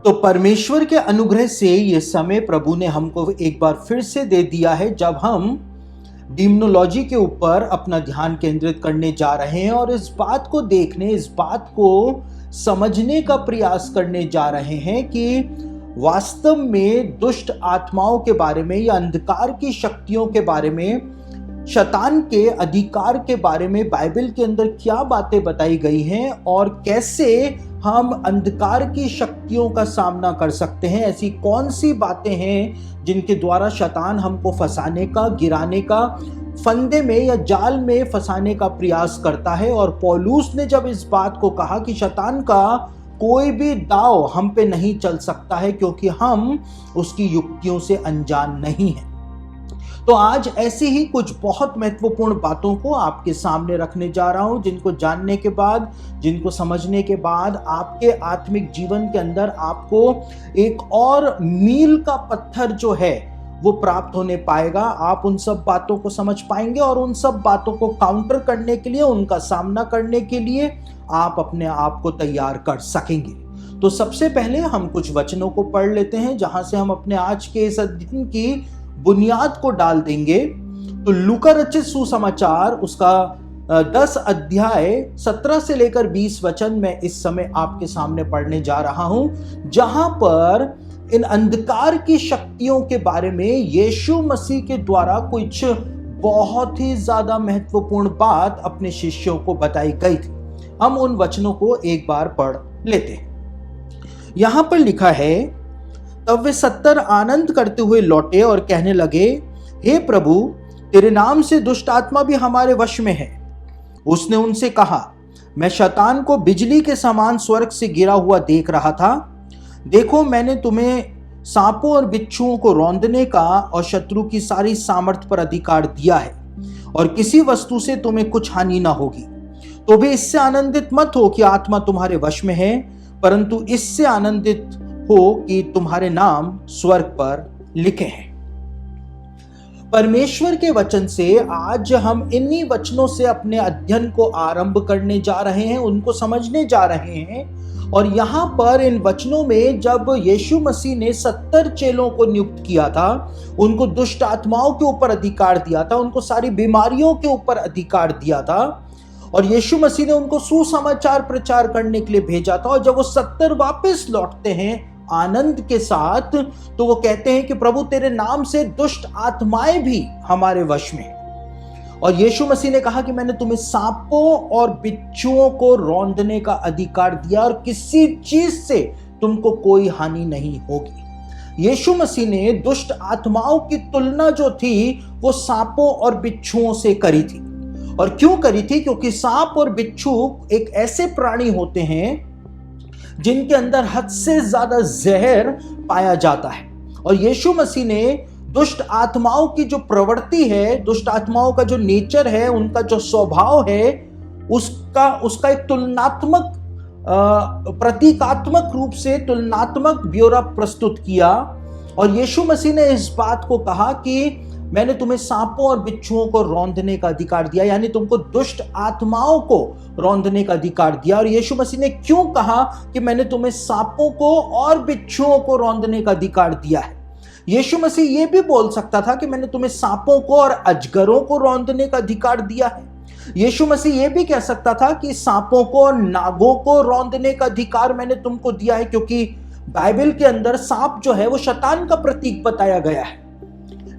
तो परमेश्वर के अनुग्रह से ये समय प्रभु ने हमको एक बार फिर से दे दिया है, जब हम डिमोनोलॉजी के ऊपर अपना ध्यान केंद्रित करने जा रहे हैं और इस बात को देखने, इस बात को समझने का प्रयास करने जा रहे हैं कि वास्तव में दुष्ट आत्माओं के बारे में या अंधकार की शक्तियों के बारे में, शैतान के अधिकार के बारे में बाइबल के अंदर क्या बातें बताई गई हैं और कैसे हम अंधकार की शक्तियों का सामना कर सकते हैं। ऐसी कौन सी बातें हैं जिनके द्वारा शैतान हमको फंसाने का, गिराने का, फंदे में या जाल में फंसाने का प्रयास करता है। और पौलुस ने जब इस बात को कहा कि शैतान का कोई भी दाव हम पे नहीं चल सकता है क्योंकि हम उसकी युक्तियों से अनजान नहीं हैं। तो आज ऐसी ही कुछ बहुत महत्वपूर्ण बातों को आपके सामने रखने जा रहा हूं, जिनको जानने के बाद, जिनको समझने के बाद आपके आत्मिक जीवन के अंदर आपको एक और मील का पत्थर जो है वो प्राप्त होने पाएगा। आप उन सब बातों को समझ पाएंगे और उन सब बातों को काउंटर करने के लिए, उनका सामना करने के लिए आप अपने आप को तैयार कर सकेंगे। तो सबसे पहले हम कुछ वचनों को पढ़ लेते हैं जहां से हम अपने आज के इस अध्ययन की बुनियाद को डाल देंगे। तो लूका रचित सुसमाचार उसका 10 अध्याय 17 से लेकर 20 वचन में इस समय आपके सामने पढ़ने जा रहा हूं, जहां पर इन अंधकार की शक्तियों के बारे में यीशु मसीह के द्वारा कुछ बहुत ही ज्यादा महत्वपूर्ण बात अपने शिष्यों को बताई गई थी। हम उन वचनों को एक बार पढ़ लेते हैं। यहां पर लिखा है, तब वे 70 आनंद करते हुए लौटे और कहने लगे, हे प्रभु, तेरे नाम से दुष्ट आत्मा भी हमारे वश में है। उसने उनसे कहा, मैं शैतान को बिजली के समान स्वर्ग से गिरा हुआ देख रहा था। देखो, मैंने तुम्हें सांपों और बिच्छुओं को रौंदने का और शत्रु की सारी सामर्थ पर अधिकार दिया है और किसी वस्तु से तुम्हें कुछ हानि ना होगी। तो भी इससे आनंदित मत हो कि आत्मा तुम्हारे वश में है, परंतु इससे आनंदित हो कि तुम्हारे नाम स्वर्ग पर लिखे हैं। परमेश्वर के वचन से आज हम इन्हीं वचनों से अपने अध्ययन को आरंभ करने जा रहे हैं, उनको समझने जा रहे हैं। और यहां पर इन वचनों में जब यीशु मसीह ने 70 चेलों को नियुक्त किया था, उनको दुष्ट आत्माओं के ऊपर अधिकार दिया था, उनको सारी बीमारियों के ऊपर अधिकार दिया था और यीशु मसीह ने उनको सुसमाचार प्रचार करने के लिए भेजा था। और जब वो 70 वापस लौटते हैं आनंद के साथ, तो वो कहते हैं कि प्रभु, तेरे नाम से दुष्ट आत्माएं भी हमारे वश में। और यीशु मसीह ने कहा कि मैंने तुम्हें सांपों और बिच्छुओं को रौंदने का अधिकार दिया और किसी चीज से तुमको कोई हानि नहीं होगी। यीशु मसीह ने दुष्ट आत्माओं की तुलना जो थी वो सांपों और बिच्छुओं से करी थी। और क्यों करी थी? क्योंकि सांप और बिच्छू एक ऐसे प्राणी होते हैं जिनके अंदर हद से ज्यादा जहर पाया जाता है। और यीशु मसीह ने दुष्ट आत्माओं की जो प्रवृत्ति है, दुष्ट आत्माओं का जो नेचर है, उनका जो स्वभाव है, उसका एक तुलनात्मक, प्रतीकात्मक रूप से तुलनात्मक ब्यौरा प्रस्तुत किया। और यीशु मसीह ने इस बात को कहा कि मैंने तुम्हें सांपों और बिच्छुओं को रौंदने का अधिकार दिया, यानी तुमको दुष्ट आत्माओं को रौंदने का अधिकार दिया। और यीशु मसीह ने क्यों कहा कि मैंने तुम्हें सांपों को और बिच्छुओं को रौंदने का अधिकार दिया है? यीशु मसीह ये भी बोल सकता था कि मैंने तुम्हें सांपों को और अजगरों को रौंदने का अधिकार दिया है। यीशु मसीह ये भी कह सकता था कि सांपों को और नागों को रौंदने का अधिकार मैंने तुमको दिया है, क्योंकि बाइबल के अंदर सांप जो है वो शैतान का प्रतीक बताया गया है।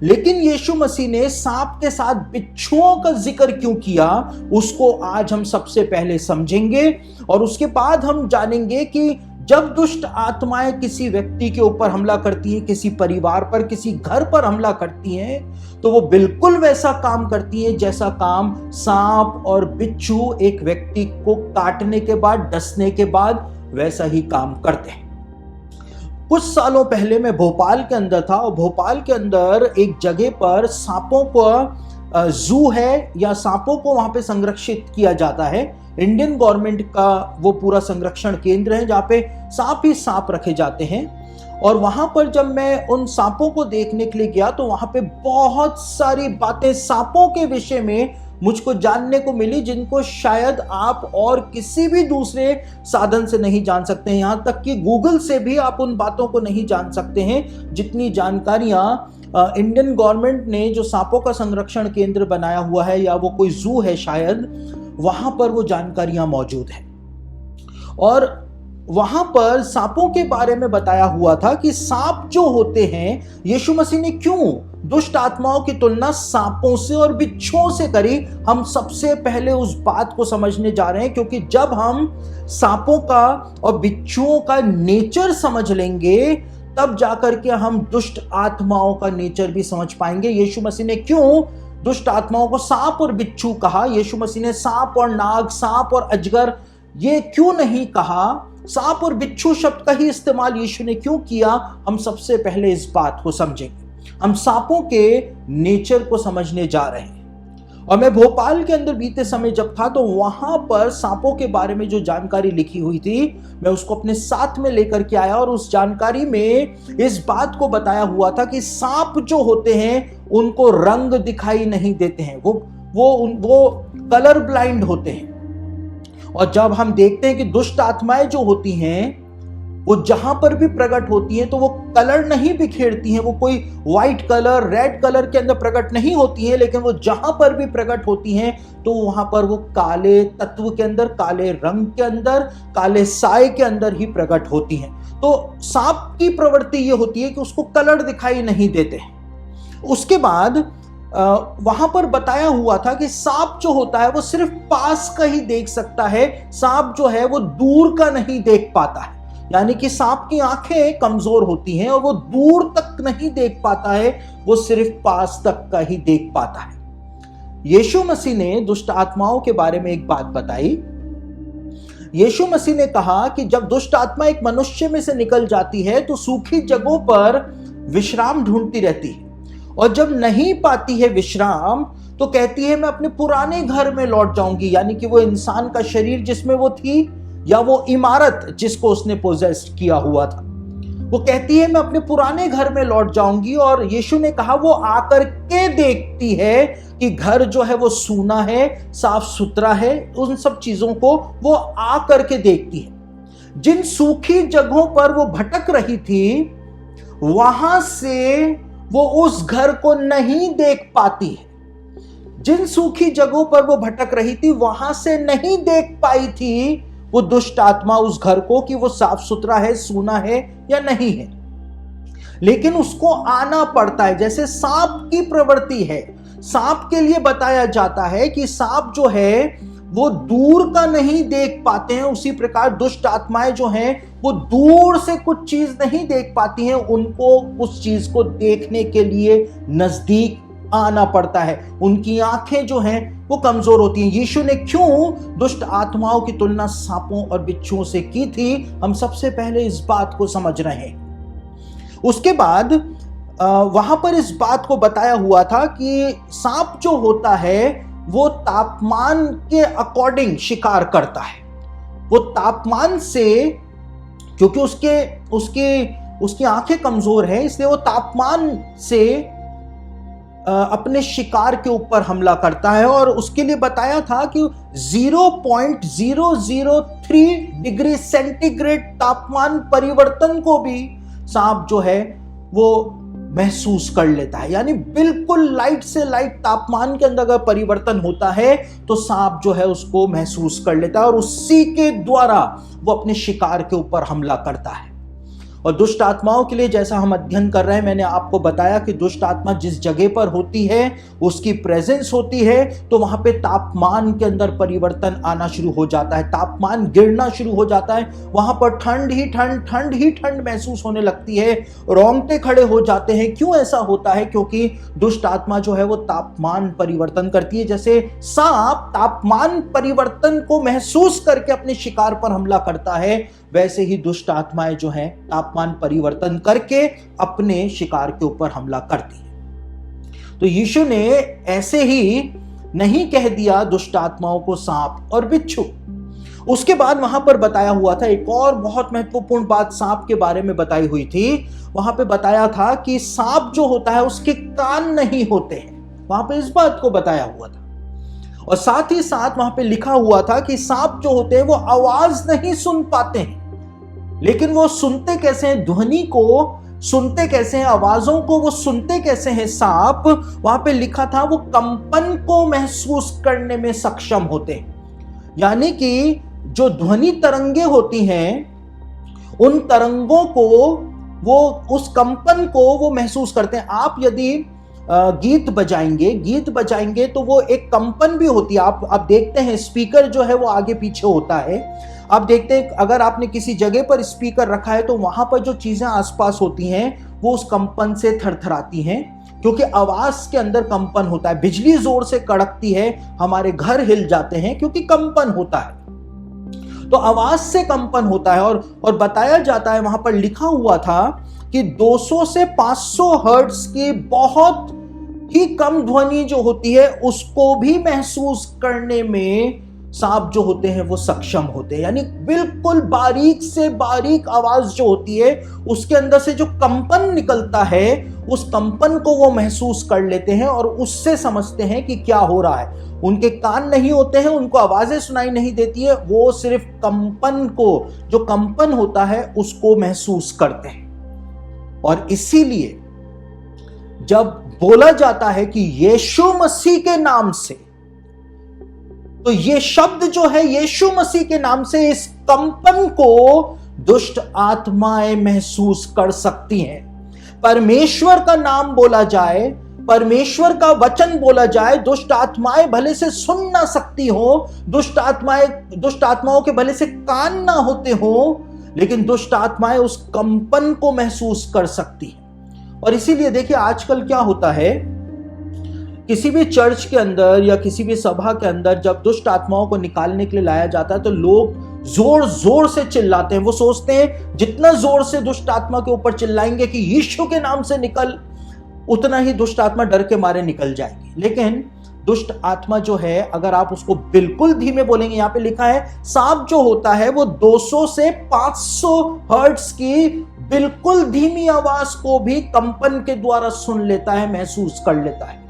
लेकिन यीशु मसीह ने सांप के साथ बिच्छुओं का जिक्र क्यों किया, उसको आज हम सबसे पहले समझेंगे। और उसके बाद हम जानेंगे कि जब दुष्ट आत्माएं किसी व्यक्ति के ऊपर हमला करती हैं, किसी परिवार पर, किसी घर पर हमला करती हैं, तो वो बिल्कुल वैसा काम करती हैं जैसा काम सांप और बिच्छू एक व्यक्ति को काटने के बाद, डसने के बाद वैसा ही काम करते हैं। कुछ सालों पहले मैं भोपाल के अंदर था और भोपाल के अंदर एक जगह पर सांपों को जू है या सांपों को वहां पे संरक्षित किया जाता है। इंडियन गवर्नमेंट का वो पूरा संरक्षण केंद्र है जहाँ पे सांप ही सांप रखे जाते हैं। और वहां पर जब मैं उन सांपों को देखने के लिए गया तो वहां पे बहुत सारी बातें सांपों के विषय में मुझको जानने को मिली जिनको शायद आप और किसी भी दूसरे साधन से नहीं जान सकते हैं। यहाँ तक कि गूगल से भी आप उन बातों को नहीं जान सकते हैं जितनी जानकारियां इंडियन गवर्नमेंट ने जो सांपों का संरक्षण केंद्र बनाया हुआ है, या वो कोई जू है शायद, वहां पर वो जानकारियां मौजूद है। और वहां पर सांपों के बारे में बताया हुआ था कि सांप जो होते हैं, यीशु मसीह ने क्यों दुष्ट आत्माओं की तुलना सांपों से और बिच्छुओं से करी। हम सबसे पहले उस बात को समझने जा रहे हैं, क्योंकि जब हम सांपों का और बिच्छुओं का नेचर समझ लेंगे तब जाकर के हम दुष्ट आत्माओं का नेचर भी समझ पाएंगे। यीशु मसीह ने क्यों दुष्ट आत्माओं को सांप और बिच्छू कहा, यीशु मसीह ने सांप और नाग, सांप और अजगर ये क्यों नहीं कहा, सांप और बिच्छू शब्द का ही इस्तेमाल यीशु ने क्यों किया, हम सबसे पहले इस बात को समझेंगे। हम सांपों के नेचर को समझने जा रहे हैं। और मैं भोपाल के अंदर बीते समय जब था तो वहां पर सांपों के बारे में जो जानकारी लिखी हुई थी, मैं उसको अपने साथ में लेकर के आया, और उस जानकारी में इस बात को बताया हुआ था कि सांप जो होते हैं उनको रंग दिखाई नहीं देते हैं, वो कलर ब्लाइंड होते हैं। और जब हम देखते हैं कि दुष्ट आत्माएं जो होती हैं वो जहां पर भी प्रकट होती हैं तो वो कलर नहीं बिखेरती हैं, वो कोई व्हाइट कलर, रेड कलर के अंदर प्रकट नहीं होती हैं, लेकिन वो जहां पर भी प्रकट होती हैं तो वहां पर वो काले तत्व के अंदर, काले रंग के अंदर, काले साए के अंदर ही प्रकट होती हैं। तो सांप की प्रवृत्ति ये होती है कि उसको कलर दिखाई नहीं देते। उसके बाद वहां पर बताया हुआ था कि सांप जो होता है वो सिर्फ पास का ही देख सकता है, सांप जो है वो दूर का नहीं देख पाता है। यानी कि सांप की आंखें कमजोर होती हैं और वो दूर तक नहीं देख पाता है, वो सिर्फ पास तक का ही देख पाता है। यीशु मसीह ने दुष्ट आत्माओं के बारे में एक बात बताई। यीशु मसीह ने कहा कि जब दुष्ट आत्मा एक मनुष्य में से निकल जाती है तो सूखी जगहों पर विश्राम ढूंढती रहती है, और जब नहीं पाती है विश्राम तो कहती है मैं अपने पुराने घर में लौट जाऊंगी। यानी कि वो इंसान का शरीर जिसमें वो थी, या वो इमारत जिसको उसने पोजेस्ट किया हुआ था, वो कहती है मैं अपने पुराने घर में लौट जाऊंगी। और यीशु ने कहा वो आकर के देखती है कि घर जो है वो सूना है, साफ सुथरा है, उन सब चीजों को वो आकर के देखती है। जिन सूखी जगहों पर वो भटक रही थी वहां से वो उस घर को नहीं देख पाती है। जिन सूखी जगहों पर वो भटक रही थी वहां से नहीं देख पाई थी वो दुष्ट आत्मा उस घर को कि वो साफ सुथरा है, सूना है या नहीं है। लेकिन उसको आना पड़ता है। जैसे सांप की प्रवृत्ति है, सांप के लिए बताया जाता है कि सांप जो है वो दूर का नहीं देख पाते हैं, उसी प्रकार दुष्ट आत्माएं जो हैं वो दूर से कुछ चीज नहीं देख पाती हैं, उनको उस चीज को देखने के लिए नजदीक आना पड़ता है। उनकी आंखें जो हैं वो कमजोर होती हैं। यीशु ने क्यों दुष्ट आत्माओं की तुलना सांपों और बिच्छुओं से की थी, हम सबसे पहले इस बात को समझ रहे हैं। उसके बाद वहां पर इस बात को बताया हुआ था कि सांप जो होता है वो तापमान के अकॉर्डिंग शिकार करता है। वो तापमान से, क्योंकि उसकी आंखें कमजोर हैं, इसलिए वो तापमान से अपने शिकार के ऊपर हमला करता है। और उसके लिए बताया था कि 0.003 डिग्री सेंटीग्रेड तापमान परिवर्तन को भी सांप जो है वो महसूस कर लेता है। यानी बिल्कुल लाइट से लाइट तापमान के अंदर अगर परिवर्तन होता है तो सांप जो है उसको महसूस कर लेता है और उसी के द्वारा वो अपने शिकार के ऊपर हमला करता है। और दुष्ट आत्माओं के लिए जैसा हम अध्ययन कर रहे हैं, मैंने आपको बताया कि दुष्ट आत्मा जिस जगह पर होती है, उसकी प्रेजेंस होती है, तो वहां पे तापमान के अंदर परिवर्तन आना शुरू हो जाता है, तापमान गिरना शुरू हो जाता है। वहां पर ठंड ही ठंड महसूस होने लगती है, रोंगटे खड़े हो जाते हैं। क्यों ऐसा होता है? क्योंकि दुष्ट आत्मा जो है वो तापमान परिवर्तन करती है। जैसे सांप तापमान परिवर्तन को महसूस करके अपने शिकार पर हमला करता है, वैसे ही दुष्ट आत्माएं जो हैं तापमान परिवर्तन करके अपने शिकार के ऊपर हमला करती हैं। तो यीशु ने ऐसे ही नहीं कह दिया दुष्ट आत्माओं को सांप और बिच्छू। उसके बाद वहां पर बताया हुआ था एक और बहुत महत्वपूर्ण बात सांप के बारे में बताई हुई थी। वहां पे बताया था कि सांप जो होता है उसके कान नहीं होते हैं। वहां पे इस बात को बताया हुआ था। और साथ ही साथ वहां पे लिखा हुआ था कि सांप जो होते हैं वो आवाज नहीं सुन पाते हैं, लेकिन वो सुनते कैसे हैं, ध्वनि को सुनते कैसे हैं, आवाजों को वो सुनते कैसे हैं। सांप, वहां पे लिखा था, वो कंपन को महसूस करने में सक्षम होते हैं। यानी कि जो ध्वनि तरंगे होती हैं, उन तरंगों को वो, उस कंपन को वो महसूस करते हैं। आप यदि गीत बजाएंगे तो वो एक कंपन भी होती है। आप देखते हैं स्पीकर जो है वो आगे पीछे होता है। आप देखते हैं अगर आपने किसी जगह पर स्पीकर रखा है तो वहां पर जो चीजें आसपास होती हैं वो उस कंपन से थरथराती हैं, क्योंकि आवाज के अंदर कंपन होता है। बिजली जोर से कड़कती है, हमारे घर हिल जाते हैं क्योंकि कंपन होता है। तो आवाज से कंपन होता है। और बताया जाता है, वहां पर लिखा हुआ था कि 200 से 500 हर्ट्ज की बहुत ही कम ध्वनि जो होती है उसको भी महसूस करने में सांप जो होते हैं वो सक्षम होते हैं। यानी बिल्कुल बारीक से बारीक आवाज जो होती है उसके अंदर से जो कंपन निकलता है, उस कंपन को वो महसूस कर लेते हैं और उससे समझते हैं कि क्या हो रहा है। उनके कान नहीं होते हैं, उनको आवाजें सुनाई नहीं देती है, वो सिर्फ कंपन को, जो कंपन होता है उसको महसूस करते हैं। और इसीलिए जब बोला जाता है कि यीशु मसीह के नाम से, तो ये शब्द जो है यीशु मसीह के नाम से, इस कंपन को दुष्ट आत्माएं महसूस कर सकती हैं। परमेश्वर का नाम बोला जाए, परमेश्वर का वचन बोला जाए, दुष्ट आत्माएं भले से सुन ना सकती हो, दुष्ट आत्माओं के भले से कान ना होते हो, लेकिन दुष्ट आत्माएं उस कंपन को महसूस कर सकती हैं। और इसीलिए देखिए आजकल क्या होता है, किसी भी चर्च के अंदर या किसी भी सभा के अंदर जब दुष्ट आत्माओं को निकालने के लिए लाया जाता है तो लोग जोर जोर से चिल्लाते हैं। वो सोचते हैं जितना जोर से दुष्ट आत्मा के ऊपर चिल्लाएंगे कि यीशु के नाम से निकल, उतना ही दुष्ट आत्मा डर के मारे निकल जाएगी। लेकिन दुष्ट आत्मा जो है, अगर आप उसको बिल्कुल धीमे बोलेंगे, यहां पे लिखा है सांप जो होता है वो 200 से 500 हर्ट्ज की बिल्कुल धीमी आवाज को भी कंपन के द्वारा सुन लेता है, महसूस कर लेता है।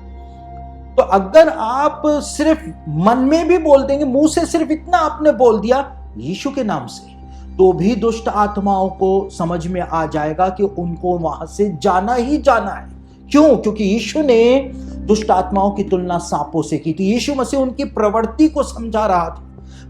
तो अगर आप सिर्फ मन में भी बोल देंगे, मुंह से सिर्फ इतना आपने बोल दिया यीशु के नाम से, तो भी दुष्ट आत्माओं को समझ में आ जाएगा कि उनको वहां से जाना ही जाना है। क्यों? क्योंकि यीशु ने दुष्ट आत्माओं की तुलना सांपों से की थी। यीशु मसीह उनकी प्रवृत्ति को समझा रहा था।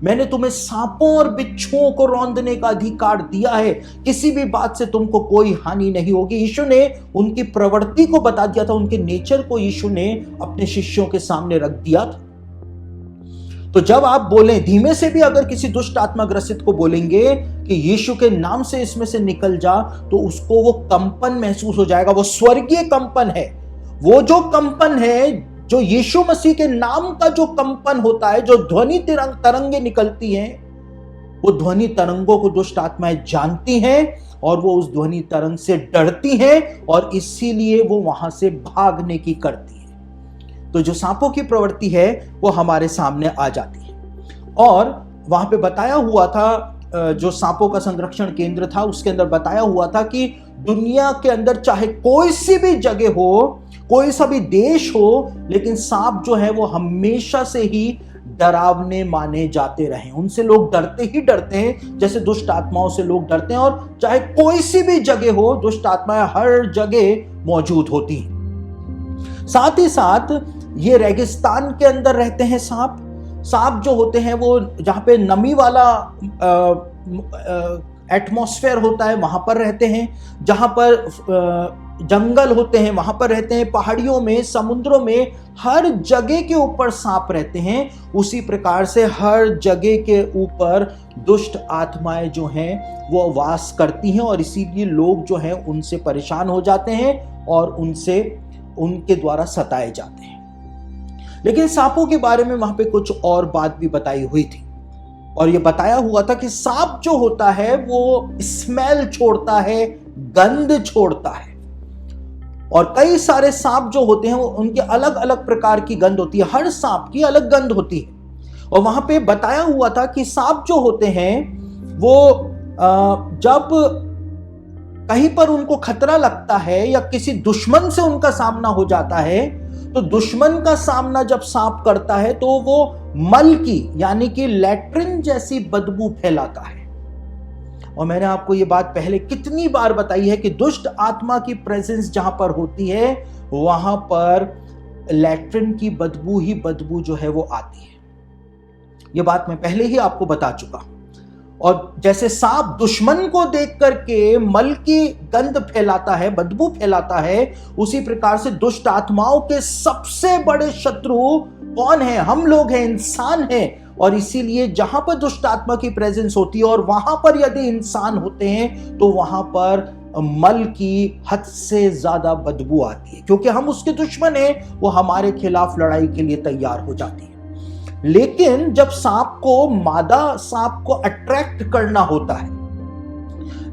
मैंने तुम्हें सांपों और बिच्छुओं को रौंदने का अधिकार दिया है, किसी भी बात से तुमको कोई हानि नहीं होगी। यीशु ने उनकी प्रवृत्ति को बता दिया था, उनके नेचर को यीशु ने अपने शिष्यों के सामने रख दिया था। तो जब आप बोलें धीमे से भी, अगर किसी दुष्ट आत्मा ग्रसित को बोलेंगे कि यीशु के नाम से इसमें से निकल जा, तो उसको वो कंपन महसूस हो जाएगा। वो स्वर्गीय कंपन है, वो जो कंपन है, जो यीशु मसीह के नाम का जो कंपन होता है, जो ध्वनि तरंगे निकलती हैं, वो ध्वनि तरंगों को दुष्ट आत्माएं जानती हैं और वो उस ध्वनि तरंग से डरती हैं और इसीलिए वो वहां से भागने की करती है। तो जो सांपों की प्रवृत्ति है वो हमारे सामने आ जाती है। और वहां पे बताया हुआ था, जो सांपों का संरक्षण केंद्र था उसके अंदर बताया हुआ था कि दुनिया के अंदर चाहे कोई सी भी जगह हो, कोई सा भी देश हो, लेकिन सांप जो है वो हमेशा से ही डरावने माने जाते रहे। उनसे लोग डरते ही डरते हैं, जैसे दुष्ट आत्माओं से लोग डरते हैं। और चाहे कोई सी भी जगह हो, दुष्ट आत्माएं हर जगह मौजूद होती हैं। साथ ही साथ ये रेगिस्तान के अंदर रहते हैं सांप। सांप जो होते हैं वो जहां पे नमी वाला एटमॉस्फेयर होता है वहां पर रहते हैं, जहां पर जंगल होते हैं वहां पर रहते हैं, पहाड़ियों में, समुद्रों में, हर जगह के ऊपर सांप रहते हैं। उसी प्रकार से हर जगह के ऊपर दुष्ट आत्माएं जो हैं वो वास करती हैं और इसीलिए लोग जो हैं उनसे परेशान हो जाते हैं और उनके द्वारा सताए जाते हैं। लेकिन सांपों के बारे में वहां पे कुछ और बात भी बताई हुई थी और ये बताया हुआ था कि सांप जो होता है वो स्मेल छोड़ता है, गंध छोड़ता है। और कई सारे सांप जो होते हैं वो उनके अलग अलग प्रकार की गंध होती है, हर सांप की अलग गंध होती है। और वहां पे बताया हुआ था कि सांप जो होते हैं वो जब कहीं पर उनको खतरा लगता है या किसी दुश्मन से उनका सामना हो जाता है तो दुश्मन का सामना जब सांप करता है तो वो मल की यानी कि लैट्रिन जैसी बदबू फैलाता है। और मैंने आपको ये बात पहले कितनी बार बताई है कि दुष्ट आत्मा की प्रेजेंस जहां पर होती है वहां पर लैट्रिन की बदबू ही बदबू जो है वो आती है। ये बात मैं पहले ही आपको बता चुका। और जैसे सांप दुश्मन को देख करके मल की गंध फैलाता है, बदबू फैलाता है, उसी प्रकार से दुष्ट आत्माओं के सबसे बड़े शत्रु कौन है? हम लोग हैं, इंसान हैं। और इसीलिए जहां पर दुष्ट आत्मा की प्रेजेंस होती है और वहां पर यदि इंसान होते हैं तो वहां पर मल की हद से ज्यादा बदबू आती है, क्योंकि हम उसके दुश्मन हैं, वो हमारे खिलाफ लड़ाई के लिए तैयार हो जाती है। लेकिन जब सांप को मादा सांप को अट्रैक्ट करना होता है,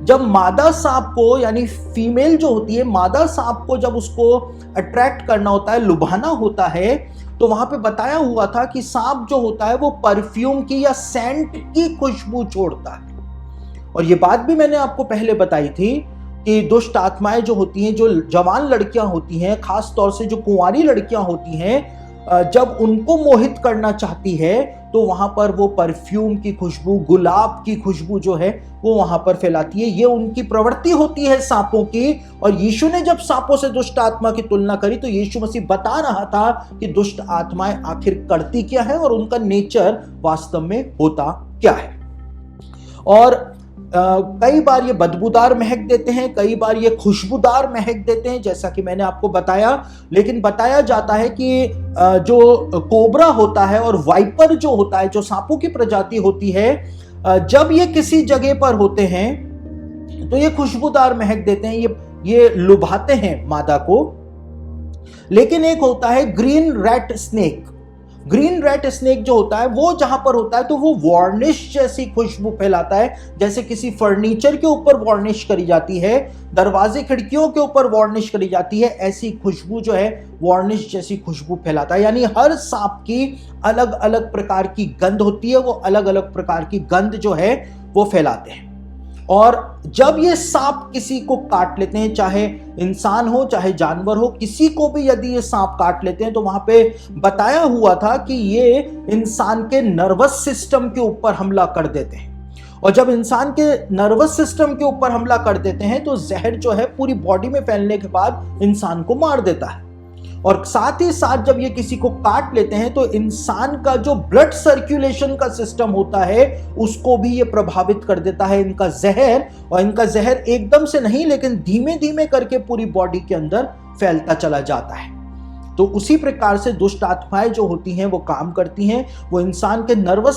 जब मादा सांप को यानी फीमेल जो होती है मादा सांप को जब उसको अट्रैक्ट करना होता है, लुभाना होता है, तो वहां पे बताया हुआ था कि सांप जो होता है वो परफ्यूम की या सेंट की खुशबू छोड़ता है। और ये बात भी मैंने आपको पहले बताई थी कि दुष्ट आत्माएं जो होती हैं, जो जवान लड़कियां होती हैं, खास तौर से जो कुंवारी लड़कियां होती हैं, जब उनको मोहित करना चाहती है तो वहां पर वो परफ्यूम की खुशबू, गुलाब की खुशबू जो है वो वहां पर फैलाती है। ये उनकी प्रवृत्ति होती है सांपों की। और यीशु ने जब सांपों से दुष्ट आत्मा की तुलना करी तो यीशु मसीह बता रहा था कि दुष्ट आत्माएं आखिर करती क्या है और उनका नेचर वास्तव में होता क्या है। और कई बार ये बदबूदार महक देते हैं, कई बार ये खुशबूदार महक देते हैं, जैसा कि मैंने आपको बताया। लेकिन बताया जाता है कि जो कोबरा होता है और वाइपर जो होता है, जो सांपों की प्रजाति होती है, जब ये किसी जगह पर होते हैं तो ये खुशबूदार महक देते हैं, ये लुभाते हैं मादा को। लेकिन एक होता है green rat snake. Green rat snake जो होता है वो जहां पर होता है तो वो वार्निश जैसी खुशबू फैलाता है, जैसे किसी फर्नीचर के ऊपर वार्निश करी जाती है, दरवाजे खिड़कियों के ऊपर वार्निश करी जाती है, ऐसी खुशबू जो है वार्निश जैसी खुशबू फैलाता है। यानी हर सांप की अलग अलग प्रकार की गंध होती है, वो अलग अलग प्रकार की गंध जो है वो फैलाते हैं। और जब ये सांप किसी को काट लेते हैं, चाहे इंसान हो चाहे जानवर हो, किसी को भी यदि ये सांप काट लेते हैं तो वहां पे बताया हुआ था कि ये इंसान के नर्वस सिस्टम के ऊपर हमला कर देते हैं। और जब इंसान के नर्वस सिस्टम के ऊपर हमला कर देते हैं तो जहर जो है पूरी बॉडी में फैलने के बाद इंसान को मार देता है। और साथ ही साथ जब ये किसी को काट लेते हैं तो इंसान का जो ब्लड सर्कुलेशन का सिस्टम होता है उसको भी ये प्रभावित कर देता है, इनका जहर। और इनका जहर एकदम से नहीं लेकिन धीमे धीमे करके पूरी बॉडी के अंदर फैलता चला जाता है। तो उसी प्रकार से दुष्ट आत्माएं जो होती हैं वो काम करती हैं, वो इंसान के नर्वस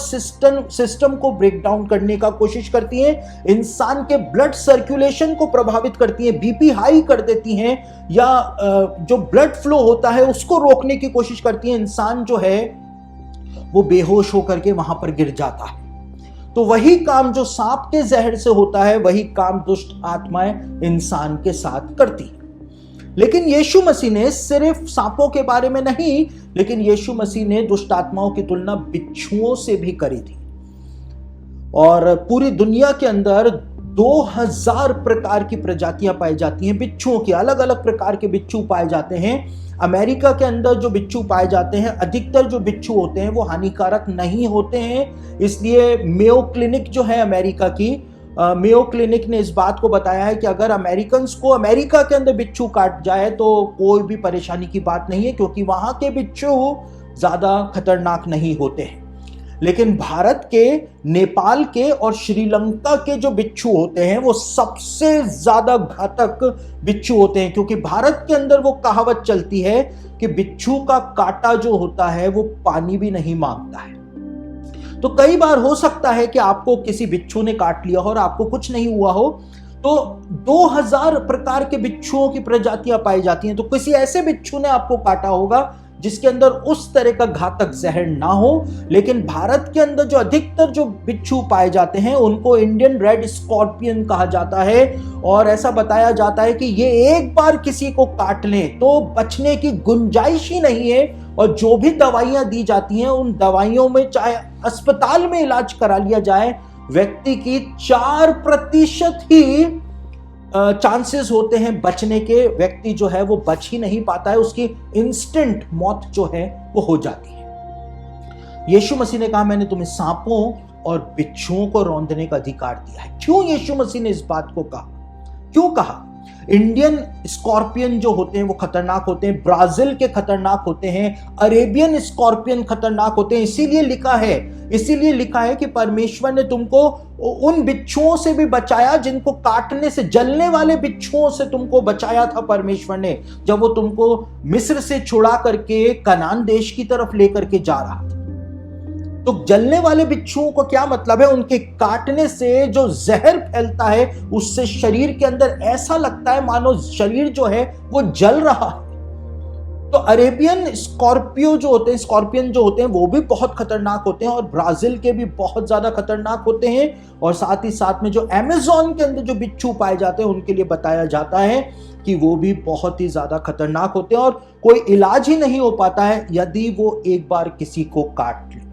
सिस्टम को ब्रेक डाउन करने का कोशिश करती हैं, इंसान के ब्लड सर्कुलेशन को प्रभावित करती हैं, बीपी हाई कर देती हैं, या जो ब्लड फ्लो होता है उसको रोकने की कोशिश करती हैं। इंसान जो है वो बेहोश होकर के वहां पर गिर जाता है। तो वही काम जो सांप के जहर से होता है वही काम दुष्ट आत्माएं इंसान के साथ करती हैं। लेकिन यीशु मसीह ने सिर्फ सांपों के बारे में नहीं, लेकिन यीशु मसीह ने दुष्ट आत्माओं की तुलना बिच्छुओं से भी करी थी। और पूरी दुनिया के अंदर 2000 प्रकार की प्रजातियां पाई जाती हैं बिच्छुओं की, अलग अलग प्रकार के बिच्छू पाए जाते हैं। अमेरिका के अंदर जो बिच्छू पाए जाते हैं, अधिकतर जो बिच्छू होते हैं वो हानिकारक नहीं होते हैं। इसलिए मेयो क्लिनिक जो है अमेरिका की, मेयो क्लिनिक ने इस बात को बताया है कि अगर अमेरिकन्स को अमेरिका के अंदर बिच्छू काट जाए तो कोई भी परेशानी की बात नहीं है, क्योंकि वहां के बिच्छू ज्यादा खतरनाक नहीं होते हैं। लेकिन भारत के, नेपाल के और श्रीलंका के जो बिच्छू होते हैं वो सबसे ज्यादा घातक बिच्छू होते हैं, क्योंकि भारत के अंदर वो कहावत चलती है कि बिच्छू का कांटा जो होता है वो पानी भी नहीं मांगता है। तो कई बार हो सकता है कि आपको किसी बिच्छू ने काट लिया हो और आपको कुछ नहीं हुआ हो, तो 2000 प्रकार के बिच्छुओं की प्रजातियां पाई जाती हैं। तो किसी ऐसे बिच्छू ने आपको काटा होगा जिसके अंदर उस तरह का घातक जहर ना हो। लेकिन भारत के अंदर जो अधिकतर जो बिच्छू पाए जाते हैं उनको इंडियन रेड स्कॉर्पियन कहा जाता है। और ऐसा बताया जाता है कि ये एक बार किसी को काट लें तो बचने की गुंजाइश ही नहीं है। और जो भी दवाइयां दी जाती हैं उन दवाइयों में, चाहे अस्पताल में इलाज करा लिया जाए, व्यक्ति की 4% ही चांसेस होते हैं बचने के, व्यक्ति जो है वो बच ही नहीं पाता है, उसकी इंस्टेंट मौत जो है वो हो जाती है। यीशु मसीह ने कहा मैंने तुम्हें सांपों और बिच्छुओं को रौंदने का अधिकार दिया है। क्यों यीशु मसीह ने इस बात को कहा? क्यों कहा? इंडियन स्कॉर्पियन जो होते हैं वो खतरनाक होते हैं, ब्राजील के खतरनाक होते हैं, अरेबियन स्कॉर्पियन खतरनाक होते हैं। इसीलिए लिखा है कि परमेश्वर ने तुमको उन बिच्छुओं से भी बचाया जिनको काटने से, जलने वाले बिच्छुओं से तुमको बचाया था परमेश्वर ने, जब वो तुमको मिस्र से छुड़ा करके कनान देश की तरफ लेकर के जा रहा था। तो जलने वाले बिच्छुओं को क्या मतलब है? उनके काटने से जो जहर फैलता है उससे शरीर के अंदर ऐसा लगता है मानो शरीर जो है वो जल रहा है। तो अरेबियन स्कॉर्पियन जो होते हैं वो भी बहुत खतरनाक होते हैं, और ब्राजील के भी बहुत ज्यादा खतरनाक होते हैं। और साथ ही साथ में जो अमेज़न के अंदर जो बिच्छू पाए जाते हैं उनके लिए बताया जाता है कि वो भी बहुत ही ज्यादा खतरनाक होते हैं, और कोई इलाज ही नहीं हो पाता है यदि वो एक बार किसी को काट ले।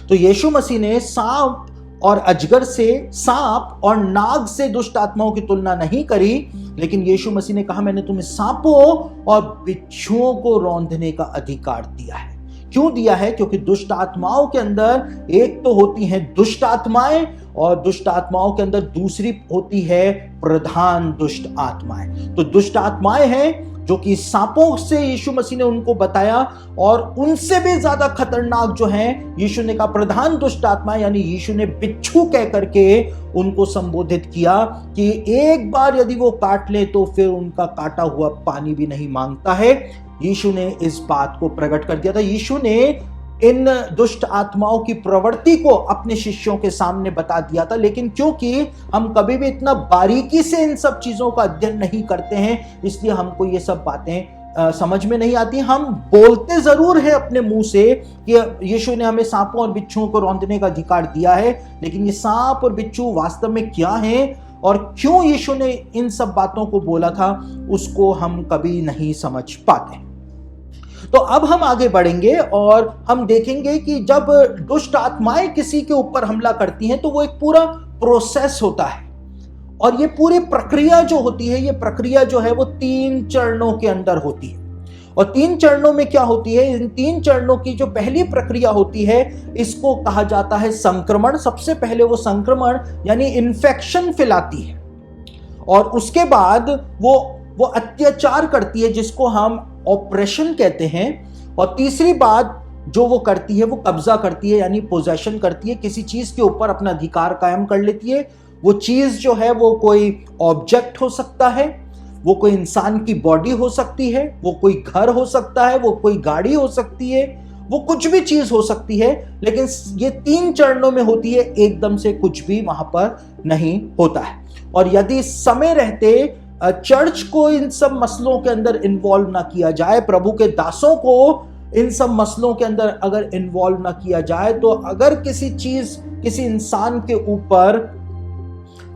तो यीशु मसीह ने सांप और अजगर से, सांप और नाग से दुष्ट आत्माओं की तुलना नहीं करी, लेकिन यीशु मसीह ने कहा मैंने तुम्हें सांपों और बिच्छुओं को रौंदने का अधिकार दिया है। क्यों दिया है? क्योंकि दुष्ट आत्माओं के अंदर एक तो होती हैं दुष्ट आत्माएं, और दुष्ट आत्माओं के अंदर दूसरी होती है प्रधान दुष्ट आत्माएं। तो दुष्ट आत्माएं हैं जो कि सांपों से यीशु मसीह ने उनको बताया, और उनसे भी ज्यादा खतरनाक जो हैं यीशु ने कहा प्रधान दुष्ट आत्मा, यानी यीशु ने बिच्छू कह करके उनको संबोधित किया कि एक बार यदि वो काट ले तो फिर उनका काटा हुआ पानी भी नहीं मांगता है। यीशु ने इस बात को प्रकट कर दिया था। यीशु ने इन दुष्ट आत्माओं की प्रवृत्ति को अपने शिष्यों के सामने बता दिया था, लेकिन क्योंकि हम कभी भी इतना बारीकी से इन सब चीजों का अध्ययन नहीं करते हैं, इसलिए हमको ये सब बातें समझ में नहीं आती। हम बोलते जरूर हैं अपने मुंह से कि यीशु ने हमें सांपों और बिच्छुओं को रौंदने का अधिकार दिया है, लेकिन ये सांप और बिच्छू वास्तव में क्या हैं और क्यों यीशु ने इन सब बातों को बोला था, उसको हम कभी नहीं समझ पाते। तो अब हम आगे बढ़ेंगे और हम देखेंगे कि जब दुष्ट आत्माएं किसी के ऊपर हमला करती हैं तो वो एक पूरा प्रोसेस होता है, और ये पूरी प्रक्रिया जो होती है, ये प्रक्रिया जो है वो 3 चरणों के अंदर होती है। और 3 चरणों में क्या होती है? इन 3 चरणों की जो पहली प्रक्रिया होती है इसको कहा जाता है संक्रमण। सबसे पहले वो संक्रमण यानी इन्फेक्शन फैलाती है, और उसके बाद वो अत्याचार करती है जिसको हम ऑपरेशन कहते हैं, और तीसरी बात जो वो करती है वो कब्जा करती है यानी पोजेशन करती है, किसी चीज के ऊपर अपना अधिकार कायम कर लेती है। वो चीज जो है वो कोई ऑब्जेक्ट हो सकता है, वो कोई इंसान की बॉडी हो सकती है, वो कोई घर हो सकता है, वो कोई गाड़ी हो सकती है, वो कुछ भी चीज हो सकती है, लेकिन ये 3 चरणों में होती है, एकदम से कुछ भी वहां पर नहीं होता है। और यदि समय रहते चर्च को इन सब मसलों के अंदर इन्वॉल्व ना किया जाए, प्रभु के दासों को इन सब मसलों के अंदर अगर इन्वॉल्व ना किया जाए, तो अगर किसी इंसान के ऊपर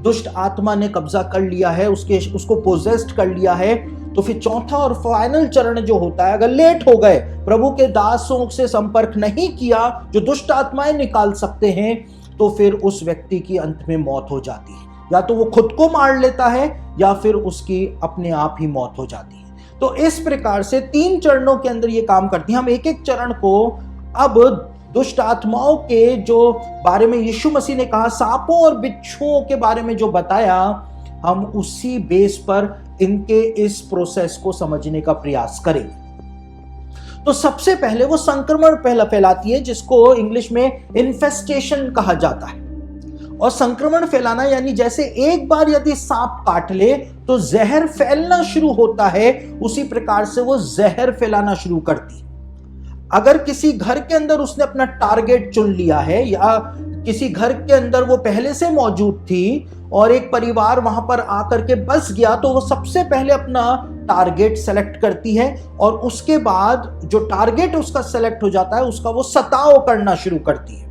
दुष्ट आत्मा ने कब्जा कर लिया है, उसको पोजेस्ड कर लिया है, तो फिर चौथा और फाइनल चरण जो होता है, अगर लेट हो गए, प्रभु के दासों से संपर्क नहीं किया जो दुष्ट आत्माएं निकाल सकते हैं, तो फिर उस व्यक्ति की अंत में मौत हो जाती है। या तो वो खुद को मार लेता है या फिर उसकी अपने आप ही मौत हो जाती है। तो इस प्रकार से 3 चरणों के अंदर ये काम करती है। हम एक एक चरण को अब दुष्ट आत्माओं के जो बारे में यीशु मसीह ने कहा, सांपों और बिच्छुओं के बारे में जो बताया, हम उसी बेस पर इनके इस प्रोसेस को समझने का प्रयास करेंगे। तो सबसे पहले वो संक्रमण फैलाती है जिसको इंग्लिश में इन्फेस्टेशन कहा जाता है। और संक्रमण फैलाना यानी जैसे एक बार यदि सांप काट ले तो जहर फैलना शुरू होता है, उसी प्रकार से वो जहर फैलाना शुरू करती है। अगर किसी घर के अंदर उसने अपना टारगेट चुन लिया है, या किसी घर के अंदर वो पहले से मौजूद थी और एक परिवार वहां पर आकर के बस गया, तो वो सबसे पहले अपना टारगेट सेलेक्ट करती है, और उसके बाद जो टारगेट उसका सेलेक्ट हो जाता है उसका वो सताव करना शुरू करती है,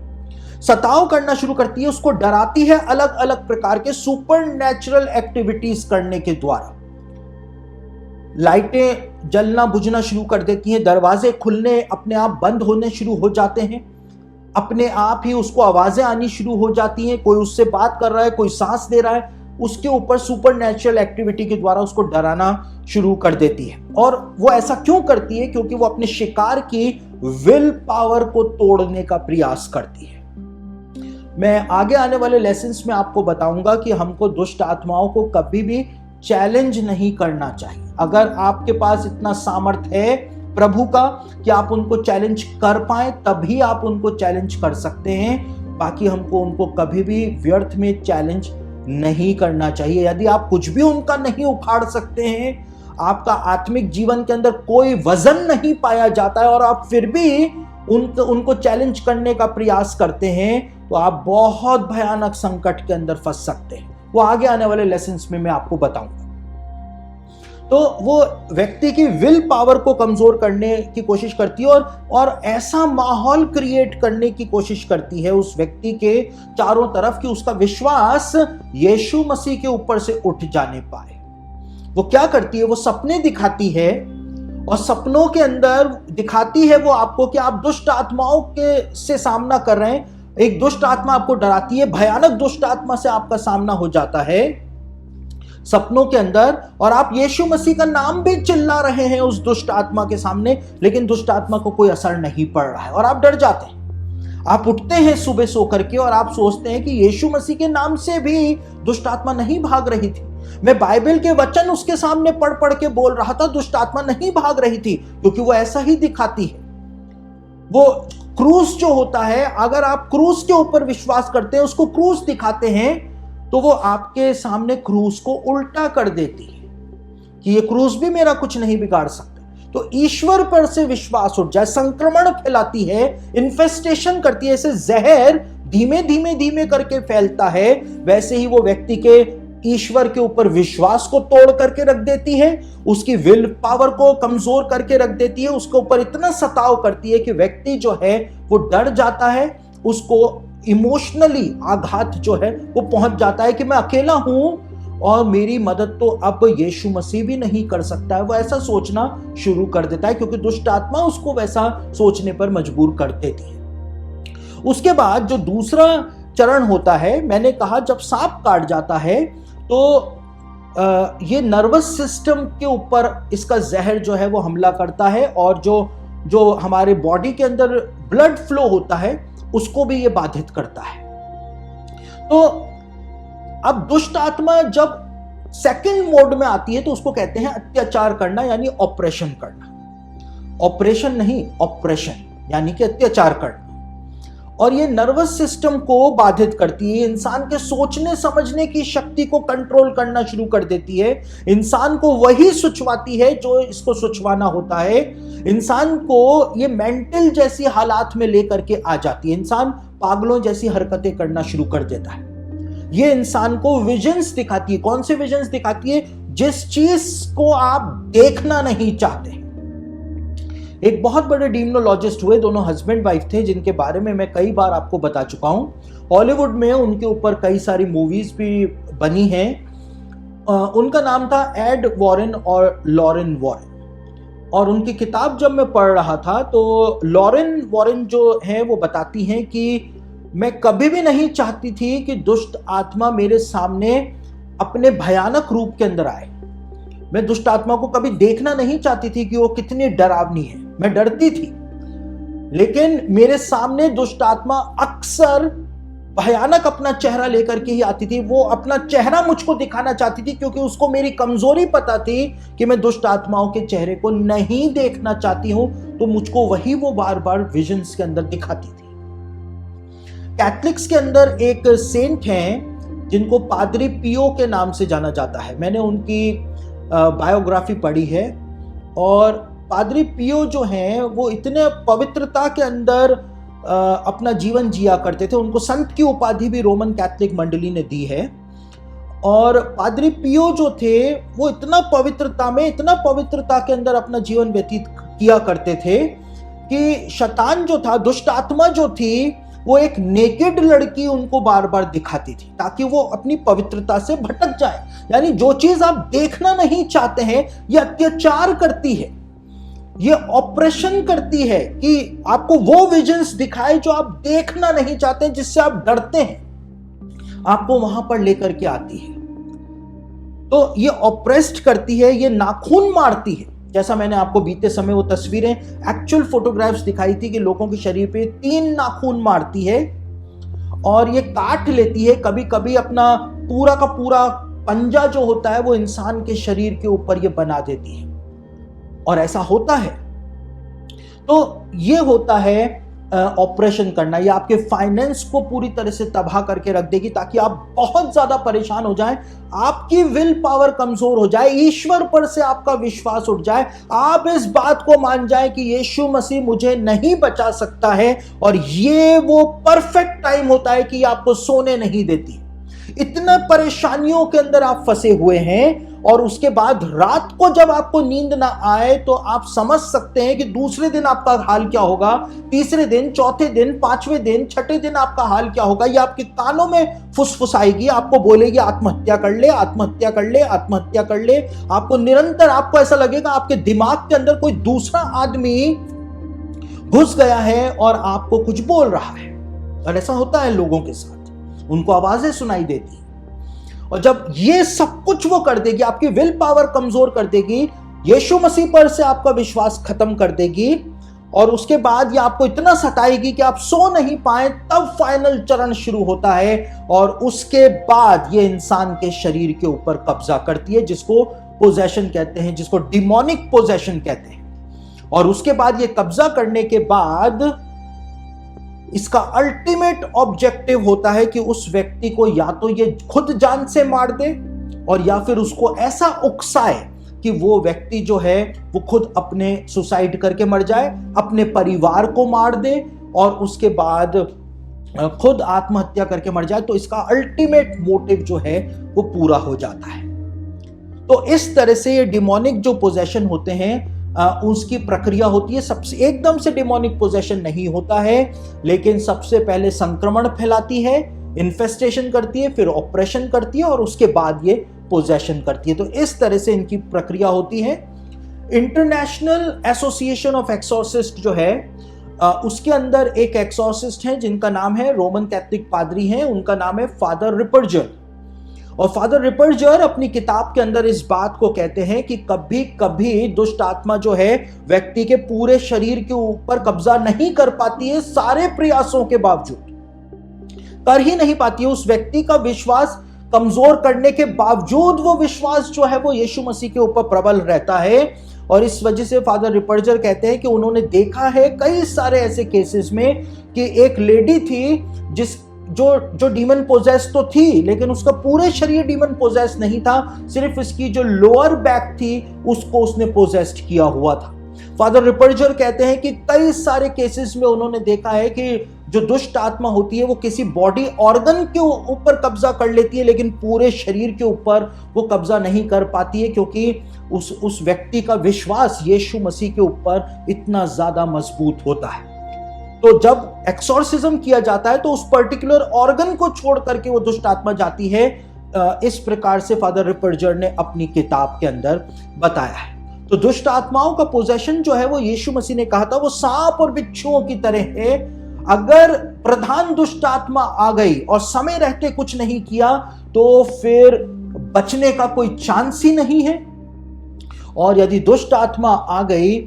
उसको डराती है अलग अलग प्रकार के सुपर नेचुरल एक्टिविटीज करने के द्वारा। लाइटें जलना बुझना शुरू कर देती हैं, दरवाजे खुलने अपने आप बंद होने शुरू हो जाते हैं, अपने आप ही उसको आवाजें आनी शुरू हो जाती हैं, कोई उससे बात कर रहा है, कोई सांस दे रहा है, उसके ऊपर सुपरनैचुरल एक्टिविटी के द्वारा उसको डराना शुरू कर देती है। और वो ऐसा क्यों करती है? क्योंकि वो अपने शिकार की विल पावर को तोड़ने का प्रयास करती है। मैं आगे आने वाले लेसन्स में आपको बताऊंगा कि हमको दुष्ट आत्माओं को कभी भी चैलेंज नहीं करना चाहिए। अगर आपके पास इतना सामर्थ्य है प्रभु का कि आप उनको चैलेंज कर पाए, तभी आप उनको चैलेंज कर सकते हैं। बाकी हमको उनको कभी भी व्यर्थ में चैलेंज नहीं करना चाहिए। यदि आप कुछ भी उनका नहीं उखाड़ सकते हैं, आपका आत्मिक जीवन के अंदर कोई वजन नहीं पाया जाता है और आप फिर भी उनको चैलेंज करने का प्रयास करते हैं, तो आप बहुत भयानक संकट के अंदर फंस सकते हैं। वो आगे आने वाले लेसन्स में मैं आपको बताऊंगा। तो वो व्यक्ति की विल पावर को कमजोर करने की कोशिश करती है और ऐसा माहौल क्रिएट करने की कोशिश करती है उस व्यक्ति के चारों तरफ कि उसका विश्वास यीशु मसीह के ऊपर से उठ जाने पाए। वो क्या करती है? वो सपने दिखाती है और सपनों के अंदर दिखाती है वो आपको कि आप दुष्ट आत्माओं के से सामना कर रहे हैं। एक दुष्ट आत्मा आपको डराती है, भयानक दुष्ट आत्मा से आपका सामना हो जाता है सपनों के अंदर, और आप यीशु मसीह का नाम भी चिल्ला रहे हैं उस दुष्ट आत्मा के सामने, लेकिन दुष्ट आत्मा को कोई असर नहीं पड़ रहा है और आप डर जाते हैं। आप उठते हैं सुबह सो करके और आप सोचते हैं कि यीशु मसीह के नाम से भी दुष्ट आत्मा नहीं भाग रही थी। मैं बाइबल के वचन उसके सामने पढ़ पढ़ के बोल रहा था, दुष्ट आत्मा नहीं भाग रही थी, क्योंकि वो ऐसा ही दिखाती है। वो क्रूस जो होता है, अगर आप क्रूस के ऊपर विश्वास करते हैं, उसको क्रूस दिखाते हैं, तो वो आपके सामने क्रूस को उल्टा कर देती है कि ये क्रूस भी मेरा कुछ नहीं बिगाड़ सकता। तो ईश्वर पर से विश्वास उठ जाए, संक्रमण फैलाती है, इन्फेस्टेशन करती है, ऐसे जहर धीमे धीमे धीमे करके फैलता है, वैसे ही वो व्यक्ति के ईश्वर के ऊपर विश्वास को तोड़ करके रख देती है, उसकी विल पावर को कमजोर करके रख देती है, उसके ऊपर इतना सताव करती है कि व्यक्ति जो है वो डर जाता है, उसको इमोशनली आघात जो है वो पहुंच जाता है कि मैं अकेला हूं और मेरी मदद तो अब यीशु मसीह भी नहीं कर सकता है। वो ऐसा सोचना शुरू कर देता है क्योंकि दुष्ट आत्मा उसको वैसा सोचने पर मजबूर कर देती है। उसके बाद जो दूसरा चरण होता है, मैंने कहा जब सांप काट जाता है तो ये नर्वस सिस्टम के ऊपर इसका जहर जो है वो हमला करता है और जो हमारे बॉडी के अंदर ब्लड फ्लो होता है उसको भी ये बाधित करता है। तो अब दुष्ट आत्मा जब सेकंड मोड में आती है तो उसको कहते हैं अत्याचार करना, यानी ऑपरेशन करना। ऑपरेशन नहीं, ऑपरेशन यानी कि अत्याचार करना। और ये नर्वस सिस्टम को बाधित करती है, इंसान के सोचने समझने की शक्ति को कंट्रोल करना शुरू कर देती है, इंसान को वही सुचवाती है जो इसको सुचवाना होता है, इंसान को ये मेंटल जैसी हालात में लेकर के आ जाती है, इंसान पागलों जैसी हरकतें करना शुरू कर देता है। ये इंसान को विजन्स दिखाती है। कौन से विजन्स दिखाती है? जिस चीज को आप देखना नहीं चाहते। एक बहुत बड़े डीमनोलॉजिस्ट हुए, दोनों हस्बैंड वाइफ थे, जिनके बारे में मैं कई बार आपको बता चुका हूं। हॉलीवुड में उनके ऊपर कई सारी मूवीज भी बनी हैं। उनका नाम था एड वॉरेन और लॉरेन वॉरेन। और उनकी किताब जब मैं पढ़ रहा था तो लॉरेन वॉरेन जो है वो बताती हैं कि मैं कभी भी नहीं चाहती थी कि दुष्ट आत्मा मेरे सामने अपने भयानक रूप के अंदर आए। मैं दुष्ट आत्मा को कभी देखना नहीं चाहती थी कि वो कितनी डरावनी है, मैं डरती थी। लेकिन मेरे सामने दुष्ट आत्मा अक्सर भयानक अपना चेहरा लेकर के ही आती थी। वो अपना चेहरा मुझको दिखाना चाहती थी क्योंकि उसको मेरी कमजोरी पता थी कि मैं दुष्ट आत्माओं के चेहरे को नहीं देखना चाहती हूं, तो मुझको वही वो बार बार विजन्स के अंदर दिखाती थी। कैथलिक्स के अंदर एक सेंट हैं जिनको पादरी पियो के नाम से जाना जाता है। मैंने उनकी बायोग्राफी पढ़ी है और पादरी पियो जो हैं वो इतने पवित्रता के अंदर अपना जीवन जिया करते थे। उनको संत की उपाधि भी रोमन कैथलिक मंडली ने दी है। और पादरी पियो जो थे वो इतना पवित्रता के अंदर अपना जीवन व्यतीत किया करते थे कि शैतान जो था, दुष्ट आत्मा जो थी, वो एक नेकेड लड़की उनको बार बार दिखाती थी ताकि वो अपनी पवित्रता से भटक जाए। यानी जो चीज आप देखना नहीं चाहते हैं, ये अत्याचार करती है, ये ऑपरेशन करती है कि आपको वो विजन्स दिखाए जो आप देखना नहीं चाहते, जिससे आप डरते हैं, आपको वहां पर लेकर के आती है। तो ये ऑप्रेस्ड करती है, ये नाखून मारती है। जैसा मैंने आपको बीते समय वो तस्वीरें, एक्चुअल फोटोग्राफ्स दिखाई थी कि लोगों के शरीर पे 3 नाखून मारती है और ये काट लेती है, कभी कभी अपना पूरा का पूरा पंजा जो होता है वो इंसान के शरीर के ऊपर ये बना देती है। और ऐसा होता है। तो ये होता है ऑपरेशन करना। ये आपके फाइनेंस को पूरी तरह से तबाह करके रख देगी, ताकि आप बहुत ज्यादा परेशान हो जाएं, आपकी विल पावर कमजोर हो जाए, ईश्वर पर से आपका विश्वास उठ जाए, आप इस बात को मान जाए कि यीशु मसीह मुझे नहीं बचा सकता है। और ये वो परफेक्ट टाइम होता है कि आपको सोने नहीं देती। इतना परेशानियों के अंदर आप फंसे हुए हैं, और उसके बाद रात को जब आपको नींद ना आए तो आप समझ सकते हैं कि दूसरे दिन आपका हाल क्या होगा, तीसरे दिन, चौथे दिन, पांचवें दिन, छठे दिन आपका हाल क्या होगा। ये आपके कानों में फुसफुसाएगी, आपको बोलेगी आत्महत्या कर ले, आत्महत्या कर ले, आत्महत्या कर ले। आपको निरंतर, आपको ऐसा लगेगा आपके दिमाग के अंदर कोई दूसरा आदमी घुस गया है और आपको कुछ बोल रहा है। और ऐसा होता है लोगों के साथ, उनको आवाजें सुनाई देती। और जब ये सब कुछ वो कर देगी, आपकी विल पावर कमजोर कर देगी, यीशु मसीह पर से आपका विश्वास खत्म कर देगी, और उसके बाद ये आपको इतना सताएगी कि आप सो नहीं पाए, तब फाइनल चरण शुरू होता है। और उसके बाद ये इंसान के शरीर के ऊपर कब्जा करती है, जिसको पोजेशन कहते हैं, जिसको डिमोनिक पोजेशन कहते हैं। और उसके बाद ये कब्जा करने के बाद इसका अल्टीमेट ऑब्जेक्टिव होता है कि उस व्यक्ति को या तो ये खुद जान से मार दे, और या फिर उसको ऐसा उकसाए कि वो व्यक्ति जो है वो खुद अपने सुसाइड करके मर जाए, अपने परिवार को मार दे, और उसके बाद खुद आत्महत्या करके मर जाए। तो इसका अल्टीमेट मोटिव जो है वो पूरा हो जाता है। तो इस तरह से ये डिमोनिक जो पोजेशन होते हैं उसकी प्रक्रिया होती है। सबसे एकदम से डिमोनिक पोजेशन नहीं होता है, लेकिन सबसे पहले संक्रमण फैलाती है, इन्फेस्टेशन करती है, फिर ऑपरेशन करती है, और उसके बाद ये पोजेशन करती है। तो इस तरह से इनकी प्रक्रिया होती है। इंटरनेशनल एसोसिएशन ऑफ एक्सॉर्सिस्ट जो है उसके अंदर एक एक्सॉर्सिस्ट है जिनका नाम है, रोमन कैथोलिक पादरी हैं, उनका नाम है फादर रिपर्जर। और फादर रिपर्जर अपनी किताब के अंदर इस बात को कहते हैं कि कभी कभी दुष्ट आत्मा जो है व्यक्ति के पूरे शरीर के ऊपर कब्जा नहीं कर पाती है, सारे प्रयासों के बावजूद कर ही नहीं पाती है। उस व्यक्ति का विश्वास कमजोर करने के बावजूद वो विश्वास जो है वो यीशु मसीह के ऊपर प्रबल रहता है। और इस वजह से फादर रिपर्जर कहते हैं कि उन्होंने देखा है कई सारे ऐसे केसेस में कि एक लेडी थी जो डीमन पोजेस तो थी, लेकिन उसका पूरे शरीर डीमन पोजेस नहीं था, सिर्फ इसकी जो लोअर बैक थी उसको उसने पोजेस्ड किया हुआ था। फादर रिपर्जर कहते हैं कि कई सारे केसेस में उन्होंने देखा है कि जो दुष्ट आत्मा होती है वो किसी बॉडी ऑर्गन के ऊपर कब्जा कर लेती है, लेकिन पूरे शरीर के ऊपर वो कब्जा नहीं कर पाती है, क्योंकि उस व्यक्ति का विश्वास यीशु मसीह के ऊपर इतना ज्यादा मजबूत होता है। तो जब एक्सोर्सिज्म किया जाता है तो उस पर्टिकुलर ऑर्गन को छोड़ करके वो दुष्ट आत्मा जाती है। इस प्रकार से फादर रिपर्जर ने अपनी किताब के अंदर बताया है। तो दुष्ट आत्माओं का पोजेशन जो है वो यीशु मसीह ने कहा था वो सांप और बिच्छुओं की तरह है। अगर प्रधान दुष्ट आत्मा आ गई और समय रहते कुछ नहीं किया तो फिर बचने का कोई चांस ही नहीं है। और यदि दुष्ट आत्मा आ गई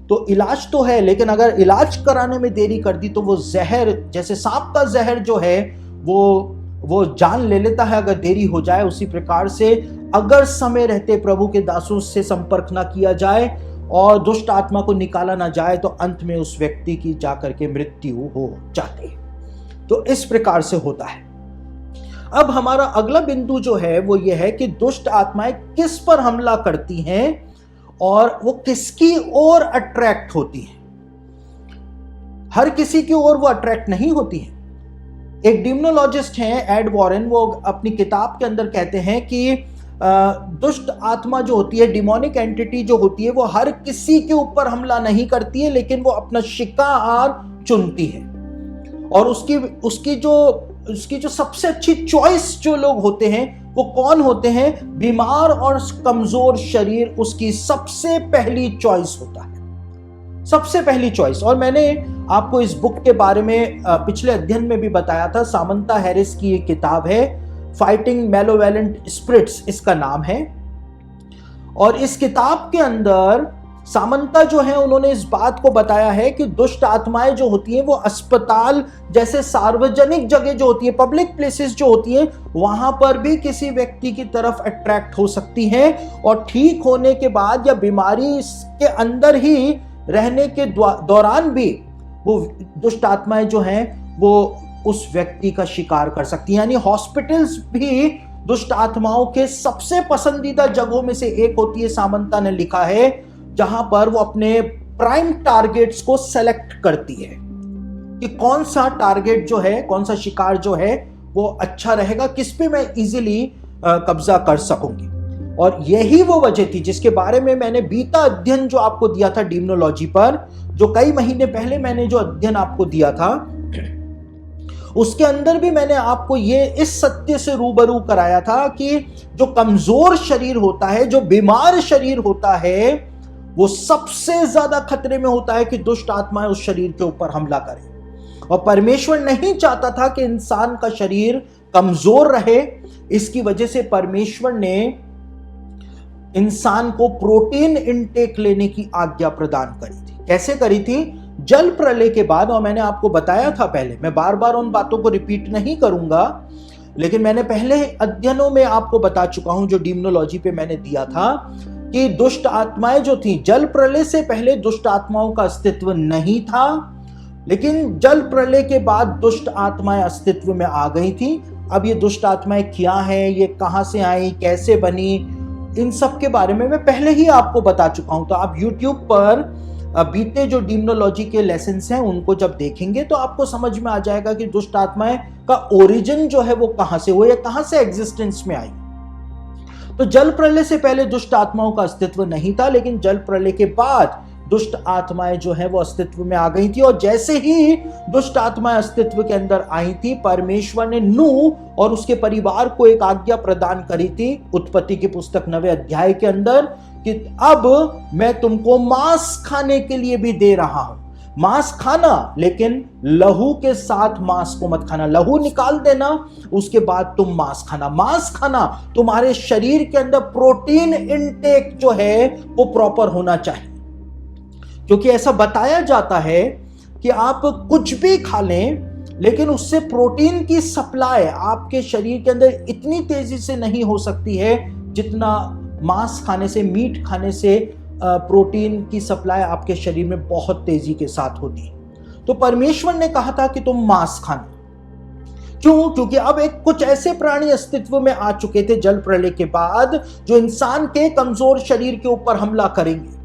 तो इलाज तो है, लेकिन अगर इलाज कराने में देरी कर दी तो वो जहर, जैसे सांप का जहर जो है वो जान ले लेता है अगर देरी हो जाए, उसी प्रकार से अगर समय रहते प्रभु के दासों से संपर्क ना किया जाए और दुष्ट आत्मा को निकाला ना जाए तो अंत में उस व्यक्ति की जाकर के मृत्यु हो जाती है। तो इस प्रकार से होता है। अब हमारा अगला बिंदु जो है वो ये है कि दुष्ट आत्माएं किस पर हमला करती हैं और वो किसकी ओर अट्रैक्ट होती है। हर किसी की ओर वो अट्रैक्ट नहीं होती है। एक डिमोनोलॉजिस्ट हैं एड वॉरेन, वो अपनी किताब के अंदर कहते हैं कि दुष्ट आत्मा जो होती है, डिमोनिक एंटिटी जो होती है, वो हर किसी के ऊपर हमला नहीं करती है, लेकिन वो अपना शिकार चुनती है। और उसकी जो सबसे अच्छी चॉइस जो लोग होते हैं वो कौन होते हैं? बीमार और कमजोर शरीर उसकी सबसे पहली चॉइस होता है, सबसे पहली चॉइस। और मैंने आपको इस बुक के बारे में पिछले अध्ययन में भी बताया था। सामंता हैरिस की एक किताब है, फाइटिंग मैलोवेलेंट स्पिरिट्स इसका नाम है। और इस किताब के अंदर सामंता जो है उन्होंने इस बात को बताया है कि दुष्ट आत्माएं जो होती हैं वो अस्पताल जैसे सार्वजनिक जगह जो होती है, पब्लिक प्लेसेस जो होती हैं, वहां पर भी किसी व्यक्ति की तरफ अट्रैक्ट हो सकती हैं और ठीक होने के बाद या बीमारी के अंदर ही रहने के दौरान भी वो दुष्ट आत्माएं जो हैं वो उस व्यक्ति का शिकार कर सकती हैं। यानी हॉस्पिटल्स भी दुष्ट आत्माओं के सबसे पसंदीदा जगहों में से एक होती है, सामंता ने लिखा है, जहां पर वो अपने प्राइम टारगेट्स को सेलेक्ट करती है कि कौन सा टारगेट जो है, कौन सा शिकार जो है वो अच्छा रहेगा, किस पे मैं इजीली कब्जा कर सकूंगी। और यही वो वजह थी जिसके बारे में मैंने बीता अध्ययन जो आपको दिया था डीमनोलॉजी पर, जो कई महीने पहले मैंने जो अध्ययन आपको दिया था, उसके अंदर भी मैंने आपको ये इस सत्य से रूबरू कराया था कि जो कमजोर शरीर होता है, जो बीमार शरीर होता है, वो सबसे ज्यादा खतरे में होता है कि दुष्ट आत्माएं उस शरीर के ऊपर हमला करें। और परमेश्वर नहीं चाहता था कि इंसान का शरीर कमजोर रहे। इसकी वजह से परमेश्वर ने इंसान को प्रोटीन इनटेक लेने की आज्ञा प्रदान करी थी। कैसे करी थी? जल प्रलय के बाद, और मैंने आपको बताया था पहले, मैं बार बार उन बातों को रिपीट नहीं करूंगा, लेकिन मैंने पहले अध्ययनों में आपको बता चुका हूं जो डीमनोलॉजी पे मैंने दिया था कि दुष्ट आत्माएं जो थी, जल प्रलय से पहले दुष्ट आत्माओं का अस्तित्व नहीं था, लेकिन जल प्रलय के बाद दुष्ट आत्माएं अस्तित्व में आ गई थी। अब ये दुष्ट आत्माएं क्या हैं, ये कहां से आई, कैसे बनी, इन सब के बारे में मैं पहले ही आपको बता चुका हूं। तो आप YouTube पर बीते जो डीमनोलॉजी के लेसन्स हैं उनको जब देखेंगे तो आपको समझ में आ जाएगा कि दुष्ट आत्माएं का ओरिजिन जो है वो कहां से हुआ या कहां से एग्जिस्टेंस में आई। तो जल प्रलय से पहले दुष्ट आत्माओं का अस्तित्व नहीं था, लेकिन जल प्रलय के बाद दुष्ट आत्माएं जो है वो अस्तित्व में आ गई थी। और जैसे ही दुष्ट आत्माएं अस्तित्व के अंदर आई थी, परमेश्वर ने नूह और उसके परिवार को एक आज्ञा प्रदान करी थी उत्पत्ति की पुस्तक 9वें अध्याय के अंदर कि अब मैं तुमको मांस खाने के लिए भी दे रहा हूं। मांस खाना, लेकिन लहू के साथ मांस को मत खाना। लहू निकाल देना, उसके बाद तुम मांस खाना। मांस खाना, तुम्हारे शरीर के अंदर प्रोटीन इनटेक जो है वो प्रॉपर होना चाहिए, क्योंकि ऐसा बताया जाता है कि आप कुछ भी खा लें, लेकिन उससे प्रोटीन की सप्लाई आपके शरीर के अंदर इतनी तेजी से नहीं हो सकती है जितना मांस खाने से, मीट खाने से प्रोटीन की सप्लाई आपके शरीर में बहुत तेजी के साथ होती है। तो परमेश्वर ने कहा था कि तुम मांस खाना। क्यों? क्योंकि अब एक कुछ ऐसे प्राणी अस्तित्व में आ चुके थे जल प्रलय के बाद जो इंसान के कमजोर शरीर के ऊपर हमला करेंगे।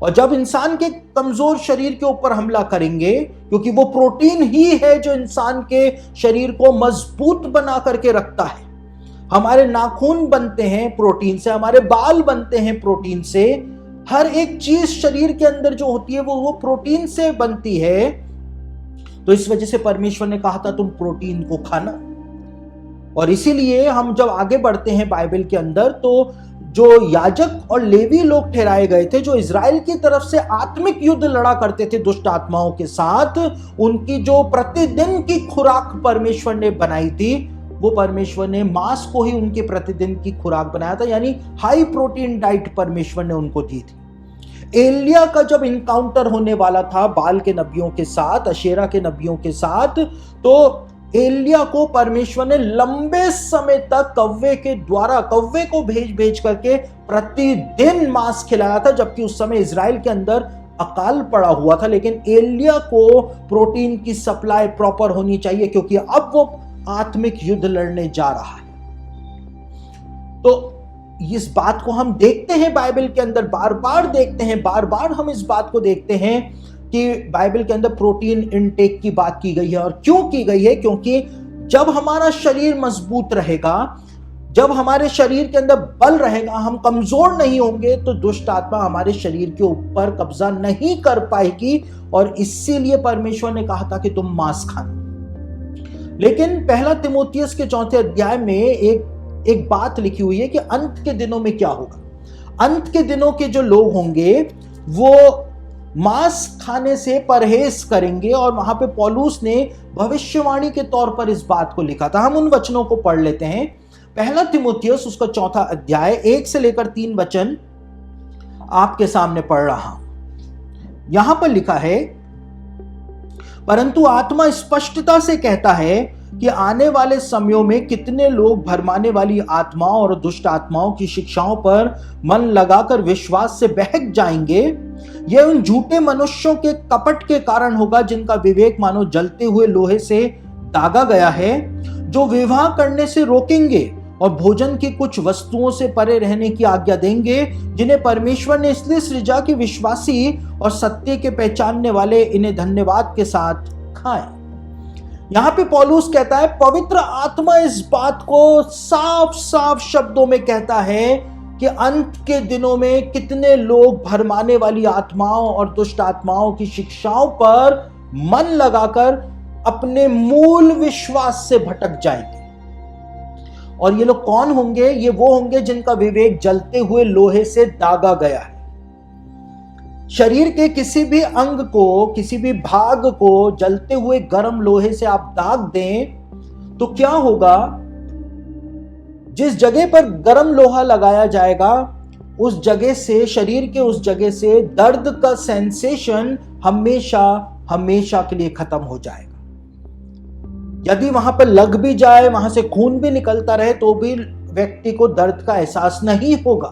और जब इंसान के कमजोर शरीर के ऊपर हमला करेंगे, क्योंकि वो प्रोटीन ही है जो इंसान के शरीर को मजबूत बना करके रखता है। हमारे नाखून बनते हैं प्रोटीन से, हमारे बाल बनते हैं प्रोटीन से, हर एक चीज शरीर के अंदर जो होती है वो प्रोटीन से बनती है। तो इस वजह से परमेश्वर ने कहा था तुम प्रोटीन को खाना। और इसीलिए हम जब आगे बढ़ते हैं बाइबल के अंदर, तो जो याजक और लेवी लोग ठहराए गए थे, जो इजराइल की तरफ से आत्मिक युद्ध लड़ा करते थे दुष्ट आत्माओं के साथ, उनकी जो प्रतिदिन की खुराक परमेश्वर ने बनाई थी, वो परमेश्वर ने मांस को ही उनके प्रतिदिन की खुराक बनाया था। यानी हाई प्रोटीन डाइट परमेश्वर ने उनको दी थी। एलिया का जब इनकाउंटर होने वाला था बाल के नबियों के साथ, अशेरा के नबियों के साथ, तो एलिया को परमेश्वर ने लंबे समय तक कौवे को भेज करके प्रतिदिन मांस खिलाया था, जबकि उस समय इजराइल के अंदर अकाल पड़ा हुआ था। लेकिन एलिया को प्रोटीन की सप्लाई प्रॉपर होनी चाहिए, क्योंकि अब वो आत्मिक युद्ध लड़ने जा रहा है। तो इस बात को हम देखते हैं बाइबल के अंदर, बार बार देखते हैं, बार बार हम इस बात को देखते हैं कि बाइबल के अंदर प्रोटीन इनटेक की बात की गई है। और क्यों की गई है? क्योंकि जब हमारा शरीर मजबूत रहेगा, जब हमारे शरीर के अंदर बल रहेगा, हम कमजोर नहीं होंगे, तो दुष्ट आत्मा हमारे शरीर के ऊपर कब्जा नहीं कर पाएगी। और इसीलिए परमेश्वर ने कहा था कि तुम मांस खाना। लेकिन पहला तिमोथियस के 4 अध्याय में एक बात लिखी हुई है कि अंत के दिनों में क्या होगा। अंत के दिनों के जो लोग होंगे वो मांस खाने से परहेज करेंगे। और वहां पे पौलुस ने भविष्यवाणी के तौर पर इस बात को लिखा था। हम उन वचनों को पढ़ लेते हैं। पहला तिमोथियस उसका 4 अध्याय 1 से लेकर 3 वचन आपके सामने पढ़ रहा हूं। यहां पर लिखा है, परंतु आत्मा स्पष्टता से कहता है कि आने वाले समयों में कितने लोग भरमाने वाली आत्माओं और दुष्ट आत्माओं की शिक्षाओं पर मन लगाकर विश्वास से बहक जाएंगे। यह उन झूठे मनुष्यों के कपट के कारण होगा जिनका विवेक मानो जलते हुए लोहे से दागा गया है, जो विवाह करने से रोकेंगे और भोजन की कुछ वस्तुओं से परे रहने की आज्ञा देंगे, जिन्हें परमेश्वर ने इसलिए सृजा कि विश्वासी और सत्य के पहचानने वाले इन्हें धन्यवाद के साथ खाएं। यहां पे पौलुस कहता है, पवित्र आत्मा इस बात को साफ साफ शब्दों में कहता है कि अंत के दिनों में कितने लोग भरमाने वाली आत्माओं और दुष्ट आत्माओं की शिक्षाओं पर मन लगाकर अपने मूल विश्वास से भटक जाएंगे। और ये लोग कौन होंगे? ये वो होंगे जिनका विवेक जलते हुए लोहे से दागा गया है। शरीर के किसी भी अंग को, किसी भी भाग को जलते हुए गर्म लोहे से आप दाग दें तो क्या होगा? जिस जगह पर गर्म लोहा लगाया जाएगा उस जगह से, शरीर के उस जगह से दर्द का सेंसेशन हमेशा हमेशा के लिए खत्म हो जाएगा। यदि वहां पर लग भी जाए, वहां से खून भी निकलता रहे, तो भी व्यक्ति को दर्द का एहसास नहीं होगा।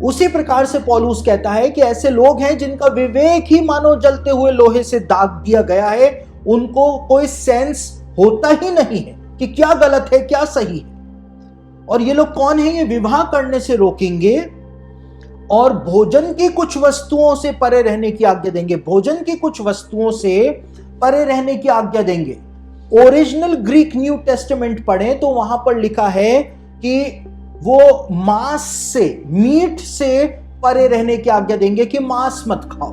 उसी प्रकार से पौलुस कहता है कि ऐसे लोग हैं जिनका विवेक ही मानो जलते हुए लोहे से दाग दिया गया है। उनको कोई सेंस होता ही नहीं है कि क्या गलत है क्या सही है। और ये लोग कौन है? ये विवाह करने से रोकेंगे और भोजन की कुछ वस्तुओं से परे रहने की आज्ञा देंगे। भोजन की कुछ वस्तुओं से परे रहने की आज्ञा देंगे। ओरिजिनल ग्रीक न्यू टेस्टामेंट पढ़ें तो वहां पर लिखा है कि वो मांस से, मीट से परे रहने की आज्ञा देंगे कि मांस मत खाओ।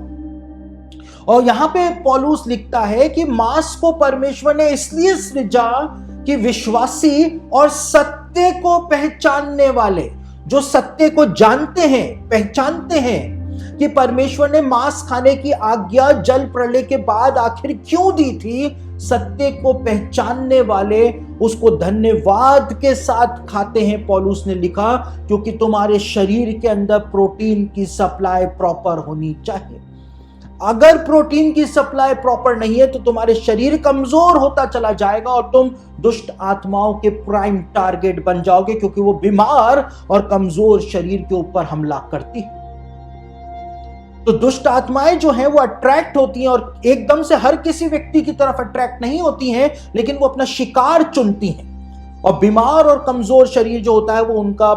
और यहां पे पौलुस लिखता है कि मांस को परमेश्वर ने इसलिए सृजा कि विश्वासी और सत्य को पहचानने वाले, जो सत्य को जानते हैं, पहचानते हैं कि परमेश्वर ने मांस खाने की आज्ञा जल प्रलय के बाद आखिर क्यों दी थी, सत्य को पहचानने वाले उसको धन्यवाद के साथ खाते हैं। पौलुस ने लिखा, क्योंकि तुम्हारे शरीर के अंदर प्रोटीन की सप्लाई प्रॉपर होनी चाहिए। अगर प्रोटीन की सप्लाई प्रॉपर नहीं है तो तुम्हारे शरीर कमजोर होता चला जाएगा और तुम दुष्ट आत्माओं के प्राइम टारगेट बन जाओगे, क्योंकि वो बीमार और कमजोर शरीर के ऊपर हमला करती है। तो दुष्ट आत्माएं जो हैं वो अट्रैक्ट होती हैं, और एकदम से हर किसी व्यक्ति की तरफ अट्रैक्ट नहीं होती हैं, लेकिन वो अपना शिकार चुनती हैं। और बीमार और कमजोर शरीर जो होता है वो उनका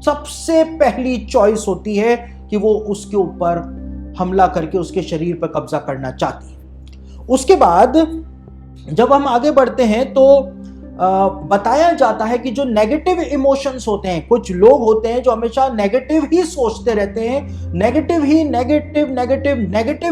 सबसे पहली चॉइस होती है कि वो उसके ऊपर हमला करके उसके शरीर पर कब्जा करना चाहती है। उसके बाद जब हम आगे बढ़ते हैं तो बताया जाता है कि जो नेगेटिव इमोशंस होते हैं, कुछ लोग होते हैं जो हमेशा नेगेटिव ही सोचते रहते हैं, नेगेटिव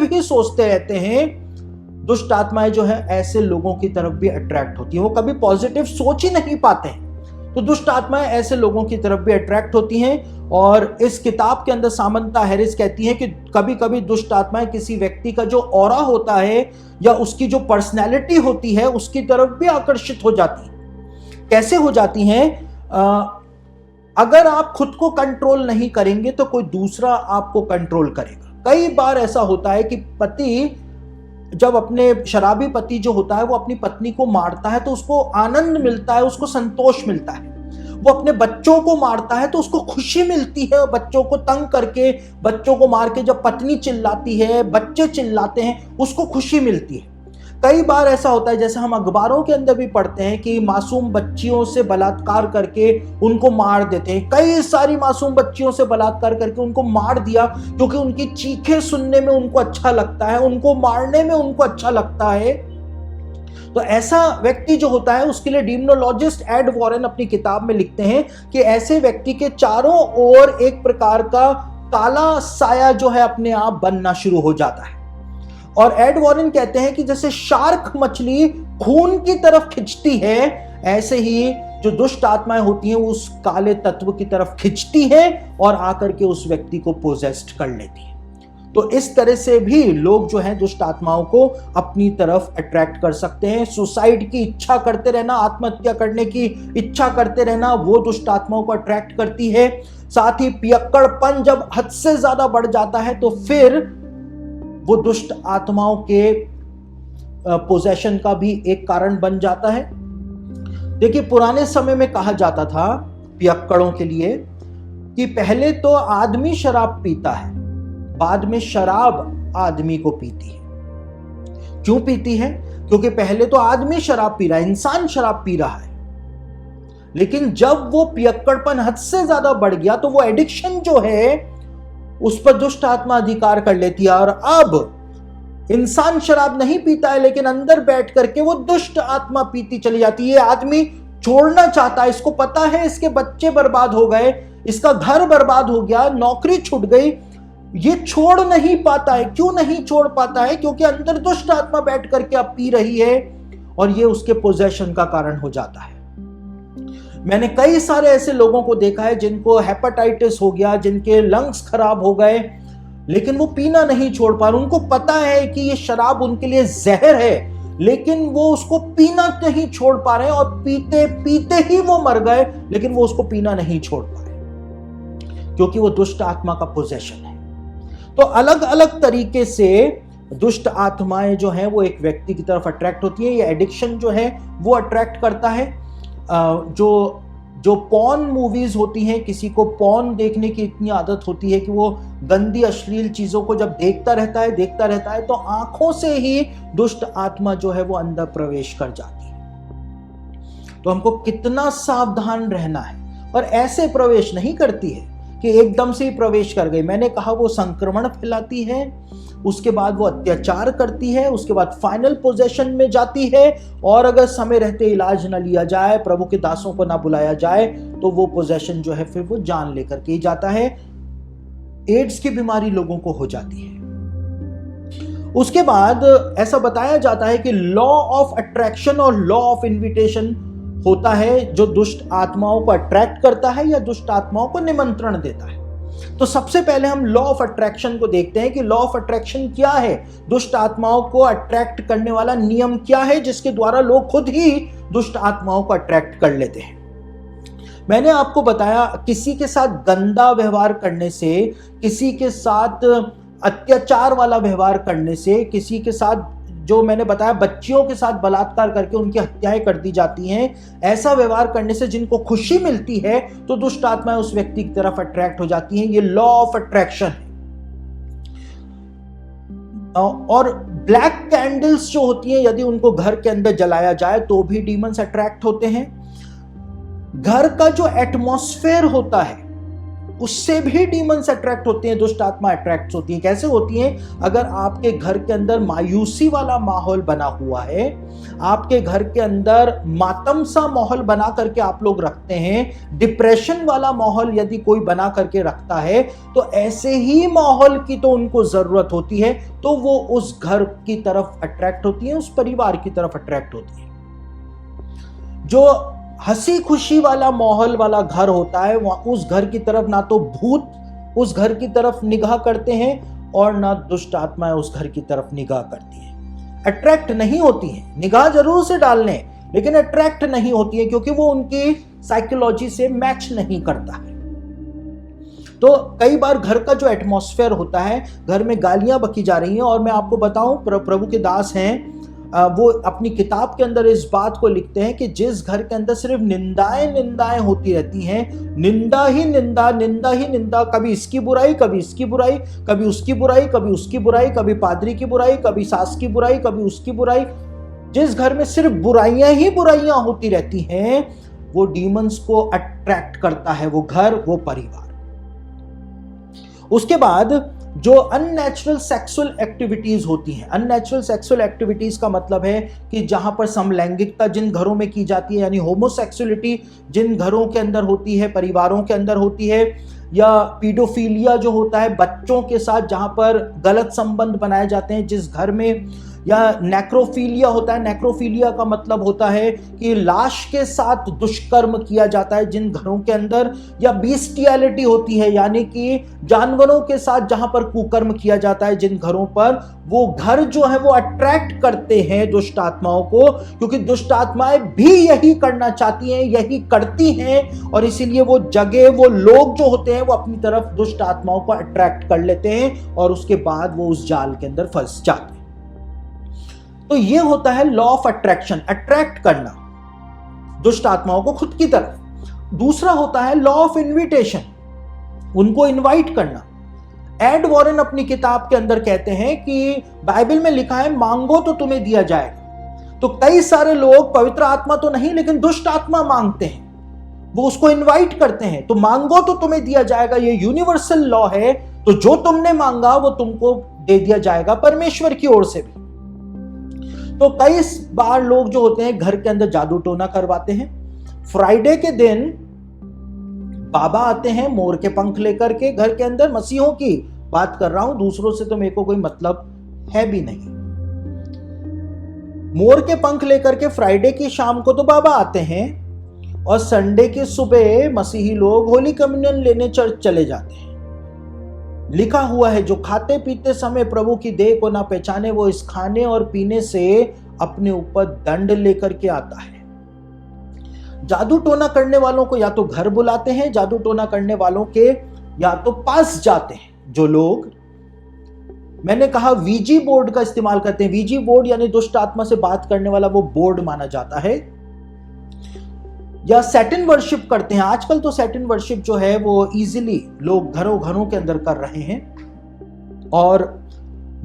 ही सोचते रहते हैं। दुष्ट आत्माएं जो है ऐसे लोगों की तरफ भी अट्रैक्ट होती है। वो कभी पॉजिटिव सोच ही नहीं पाते हैं, तो दुष्ट आत्माएं ऐसे लोगों की तरफ भी अट्रैक्ट होती हैं। और इस किताब के अंदर सामंता हैरिस कहती है कि कभी कभी दुष्ट आत्माएं किसी व्यक्ति का जो ऑरा होता है या उसकी जो पर्सनैलिटी होती है उसकी तरफ भी आकर्षित हो जाती है। कैसे हो जाती हैं? अगर आप खुद को कंट्रोल नहीं करेंगे तो कोई दूसरा आपको कंट्रोल करेगा। कई बार ऐसा होता है कि पति जब अपने शराबी पति जो होता है वो अपनी पत्नी को मारता है तो उसको आनंद मिलता है, उसको संतोष मिलता है। वो अपने बच्चों को मारता है तो उसको खुशी मिलती है। बच्चों को तंग करके, बच्चों को मार के जब पत्नी चिल्लाती है, बच्चे चिल्लाते हैं, उसको खुशी मिलती है। कई बार ऐसा होता है, जैसे हम अखबारों के अंदर भी पढ़ते हैं कि मासूम बच्चियों से बलात्कार करके उनको मार देते हैं। कई सारी मासूम बच्चियों से बलात्कार करके उनको मार दिया क्योंकि उनकी चीखें सुनने में उनको अच्छा लगता है, उनको मारने में उनको अच्छा लगता है। तो ऐसा व्यक्ति जो होता है उसके लिए डिमोनोलॉजिस्ट एड वॉरेन अपनी किताब में लिखते हैं कि ऐसे व्यक्ति के चारों ओर एक प्रकार का काला साया जो है अपने आप बनना शुरू हो जाता है। और एड वॉरेन कहते हैं कि जैसे शार्क मछली खून की तरफ खिंचती है, ऐसे ही जो दुष्ट आत्माएं होती हैं उस काले तत्व की तरफ खिंचती हैं और आकर के उस व्यक्ति को पोजेस्ट कर लेती है। तो इस तरह से भी लोग जो हैं दुष्ट आत्माओं को अपनी तरफ अट्रैक्ट कर सकते हैं। सुसाइड की इच्छा करते रहना, आत्महत्या करने की इच्छा करते रहना, वो दुष्ट आत्माओं को अट्रैक्ट करती है। साथ ही पियक्कड़पन जब हद से ज्यादा बढ़ जाता है तो फिर वो दुष्ट आत्माओं के पोजेशन का भी एक कारण बन जाता है। देखिए, पुराने समय में कहा जाता था पियक्कड़ों के लिए कि पहले तो आदमी शराब पीता है, बाद में शराब आदमी को पीती है। क्यों पीती है? क्योंकि पहले तो आदमी शराब पी रहा है, इंसान शराब पी रहा है, लेकिन जब वो पियक्कड़पन हद से ज्यादा बढ़ गया तो वो एडिक्शन जो है उस पर दुष्ट आत्मा अधिकार कर लेती है। और अब इंसान शराब नहीं पीता है, लेकिन अंदर बैठ करके वो दुष्ट आत्मा पीती चली जाती है। आदमी छोड़ना चाहता है, इसको पता है इसके बच्चे बर्बाद हो गए, इसका घर बर्बाद हो गया, नौकरी छूट गई, ये छोड़ नहीं पाता है। क्यों नहीं छोड़ पाता है? क्योंकि अंदर दुष्ट आत्मा बैठ करके अब पी रही है और ये उसके पोजेशन का कारण हो जाता है। मैंने कई सारे ऐसे लोगों को देखा है जिनको हेपेटाइटिस हो गया, जिनके लंग्स खराब हो गए, लेकिन वो पीना नहीं छोड़ पा रहे। उनको पता है कि ये शराब उनके लिए जहर है, लेकिन वो उसको पीना नहीं छोड़ पा रहे हैं और पीते पीते ही वो मर गए, लेकिन वो उसको पीना नहीं छोड़ पा रहे क्योंकि वो दुष्ट आत्मा का पोजेशन है। तो अलग अलग तरीके से दुष्ट आत्माएं जो हैं वो एक व्यक्ति की तरफ अट्रैक्ट होती है। ये एडिक्शन जो है वो अट्रैक्ट करता है। जो पॉर्न मूवीज होती हैं, किसी को पॉर्न देखने की इतनी आदत होती है कि वो गंदी अश्लील चीजों को जब देखता रहता है तो आंखों से ही दुष्ट आत्मा जो है वो अंदर प्रवेश कर जाती है। तो हमको कितना सावधान रहना है। और ऐसे प्रवेश नहीं करती है कि एकदम से ही प्रवेश कर गई। मैंने कहा वो संक्रमण फैलाती है, उसके बाद वो अत्याचार करती है, उसके बाद फाइनल पोजेशन में जाती है, और अगर समय रहते इलाज न लिया जाए, प्रभु के दासों को ना बुलाया जाए, तो वो पोजेशन जो है फिर वो जान लेकर के ही जाता है। एड्स की बीमारी लोगों को हो जाती है। उसके बाद ऐसा बताया जाता है कि लॉ ऑफ अट्रैक्शन और लॉ ऑफ इन्विटेशन होता है, जो दुष्ट आत्माओं को अट्रैक्ट करता है या दुष्ट आत्माओं को निमंत्रण देता है। तो सबसे पहले हम लॉ ऑफ अट्रैक्शन को देखते हैं कि लॉ ऑफ अट्रैक्शन क्या है, दुष्ट आत्माओं को अट्रैक्ट करने वाला नियम क्या है, जिसके द्वारा लोग खुद ही दुष्ट आत्माओं को अट्रैक्ट कर लेते हैं। मैंने आपको बताया, किसी के साथ गंदा व्यवहार करने से, किसी के साथ अत्याचार वाला व्यवहार करने से, किसी के साथ, जो मैंने बताया बच्चियों के साथ बलात्कार करके उनकी हत्याएं कर दी जाती हैं, ऐसा व्यवहार करने से जिनको खुशी मिलती है तो दुष्ट आत्माएं उस व्यक्ति की तरफ अट्रैक्ट हो जाती हैं। ये लॉ ऑफ अट्रैक्शन है। और ब्लैक कैंडल्स जो होती हैं, यदि उनको घर के अंदर जलाया जाए तो भी डीमंस अट्रैक्ट होते हैं। घर का जो एटमॉस्फेयर होता है उससे भी डीमंस अट्रैक्ट होते हैं, दुष्ट आत्मा अट्रैक्ट होती हैं। कैसे होती हैं? अगर आपके घर के अंदर मायूसी वाला माहौल बना हुआ है, आपके घर के अंदर मातम सा माहौल बना करके आप लोग रखते हैं, डिप्रेशन वाला माहौल यदि कोई बना करके रखता है, तो ऐसे ही माहौल की तो उनको जरूरत होती है, तो वो उस घर की तरफ अट्रैक्ट होती है, उस परिवार की तरफ अट्रैक्ट होती है। जो हंसी खुशी वाला माहौल वाला घर होता है, वहां उस घर की तरफ ना तो भूत उस घर की तरफ निगाह करते हैं और ना दुष्ट आत्माएं उस घर की तरफ निगाह करती हैं। अट्रैक्ट नहीं होती हैं, निगाह जरूर से डालने, लेकिन अट्रैक्ट नहीं होती है, क्योंकि वो उनकी साइकोलॉजी से मैच नहीं करता है। तो कई बार घर का जो एटमॉस्फेयर होता है, घर में गालियां बकी जा रही हैं, और मैं आपको बताऊं, प्रभु के दास हैं, वो अपनी किताब के अंदर इस बात को लिखते हैं कि जिस घर के अंदर सिर्फ निंदाएं होती रहती हैं, निंदा ही निंदा, कभी इसकी बुराई, कभी इसकी बुराई, कभी उसकी बुराई, कभी उसकी बुराई, कभी पादरी की बुराई, कभी सास की बुराई, कभी उसकी बुराई, जिस घर में सिर्फ बुराइयां ही बुराइयां होती रहती हैं, वो डीमंस को अट्रैक्ट करता है, वो घर, वो परिवार। उसके बाद जो अननेचुरल सेक्सुअल एक्टिविटीज होती हैं, अननेचुरल सेक्सुअल एक्टिविटीज का मतलब है कि जहां पर समलैंगिकता जिन घरों में की जाती है, यानी होमोसेक्सुअलिटी जिन घरों के अंदर होती है, परिवारों के अंदर होती है, या पीडोफीलिया जो होता है बच्चों के साथ, जहां पर गलत संबंध बनाए जाते हैं, जिस घर में या नेक्रोफीलिया होता है। नेक्रोफीलिया का मतलब होता है कि लाश के साथ दुष्कर्म किया जाता है जिन घरों के अंदर, या बीस्टियलिटी होती है यानी कि जानवरों के साथ जहां पर कुकर्म किया जाता है जिन घरों पर, वो घर जो है वो अट्रैक्ट करते हैं दुष्ट आत्माओं को, क्योंकि दुष्ट आत्माएं भी यही करना चाहती हैं, यही करती हैं, और इसीलिए वो जगह, वो लोग जो होते हैं वो अपनी तरफ दुष्ट आत्माओं को अट्रैक्ट कर लेते हैं और उसके बाद वो उस जाल के अंदर फंस जाते हैं। तो ये होता है लॉ ऑफ अट्रैक्शन, अट्रैक्ट करना दुष्ट आत्माओं को खुद की तरफ। दूसरा होता है लॉ ऑफ इन्विटेशन, उनको इनवाइट करना। एड वॉरेन अपनी किताब के अंदर कहते हैं कि बाइबल में लिखा है मांगो तो तुम्हें दिया जाएगा। तो कई सारे लोग पवित्र आत्मा तो नहीं लेकिन दुष्ट आत्मा मांगते हैं, वो उसको इनवाइट करते हैं। तो मांगो तो तुम्हें दिया जाएगा, ये यूनिवर्सल लॉ है। तो जो तुमने मांगा वो तुमको दे दिया जाएगा परमेश्वर की ओर से भी। तो कई बार लोग जो होते हैं घर के अंदर जादू टोना करवाते हैं। फ्राइडे के दिन बाबा आते हैं मोर के पंख लेकर के घर के अंदर, मसीहों की बात कर रहा हूं, दूसरों से तो मेरे को कोई मतलब है भी नहीं। मोर के पंख लेकर के फ्राइडे की शाम को तो बाबा आते हैं, और संडे की सुबह मसीही लोग होली कम्युनियन लेने चर्च चले जाते हैं। लिखा हुआ है जो खाते पीते समय प्रभु की देह को ना पहचाने वो इस खाने और पीने से अपने ऊपर दंड लेकर के आता है। जादू टोना करने वालों को या तो घर बुलाते हैं, जादू टोना करने वालों के या तो पास जाते हैं। जो लोग, मैंने कहा वीजी बोर्ड का इस्तेमाल करते हैं। वीजी बोर्ड यानी दुष्ट आत्मा से बात करने वाला वो बोर्ड माना जाता है। या सैटन वर्शिप करते हैं। आजकल तो सैटन वर्शिप जो है वो इजीली लोग घरों घरों के अंदर कर रहे हैं, और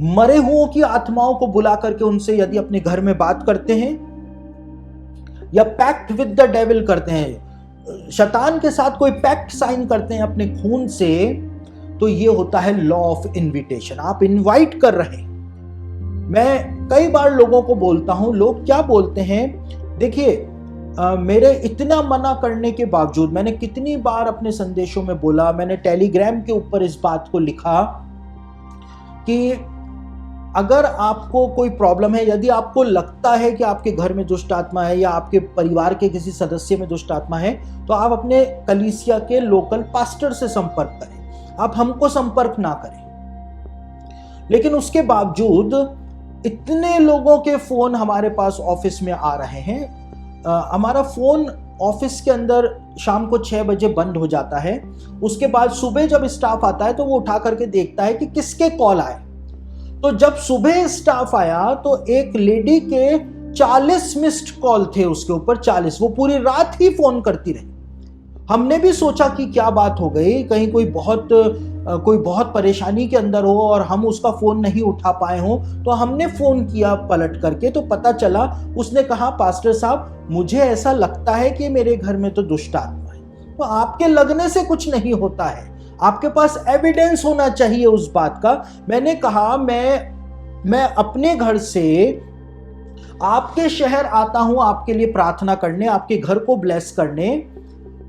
मरे हुओं की आत्माओं को बुला करके उनसे यदि अपने घर में बात करते हैं, या पैक्ट विद द डेविल करते हैं, शैतान के साथ कोई पैक्ट साइन करते हैं अपने खून से, तो ये होता है लॉ ऑफ इनविटेशन। आप इनवाइट कर रहे हैं। मैं कई बार लोगों को बोलता हूं, लोग क्या बोलते हैं, देखिए मेरे इतना मना करने के बावजूद, मैंने कितनी बार अपने संदेशों में बोला, मैंने टेलीग्राम के ऊपर इस बात को लिखा कि अगर आपको कोई प्रॉब्लम है, यदि आपको लगता है कि आपके घर में दुष्ट आत्मा है या आपके परिवार के किसी सदस्य में दुष्ट आत्मा है, तो आप अपने कलीसिया के लोकल पास्टर से संपर्क करें, आप हमको संपर्क ना करें। लेकिन उसके बावजूद इतने लोगों के फोन हमारे पास ऑफिस में आ रहे हैं। हमारा फोन ऑफिस के अंदर शाम को 6 बजे बंद हो जाता है। उसके बाद सुबह जब स्टाफ आता है तो वो उठा करके देखता है कि किसके कॉल आए। तो जब सुबह स्टाफ आया तो एक लेडी के 40 मिस्ड कॉल थे उसके ऊपर, 40। वो पूरी रात ही फोन करती रही। हमने भी सोचा कि क्या बात हो गई, कहीं कोई बहुत परेशानी के अंदर हो और हम उसका फोन नहीं उठा पाए हों। तो हमने फोन किया पलट करके, तो पता चला उसने कहा पास्टर साहब मुझे ऐसा लगता है कि मेरे घर में तो दुष्ट आत्मा है। तो आपके लगने से कुछ नहीं होता है, आपके पास एविडेंस होना चाहिए उस बात का। मैंने कहा मैं अपने घर से आपके शहर आता हूं आपके लिए प्रार्थना करने, आपके घर को ब्लेस करने,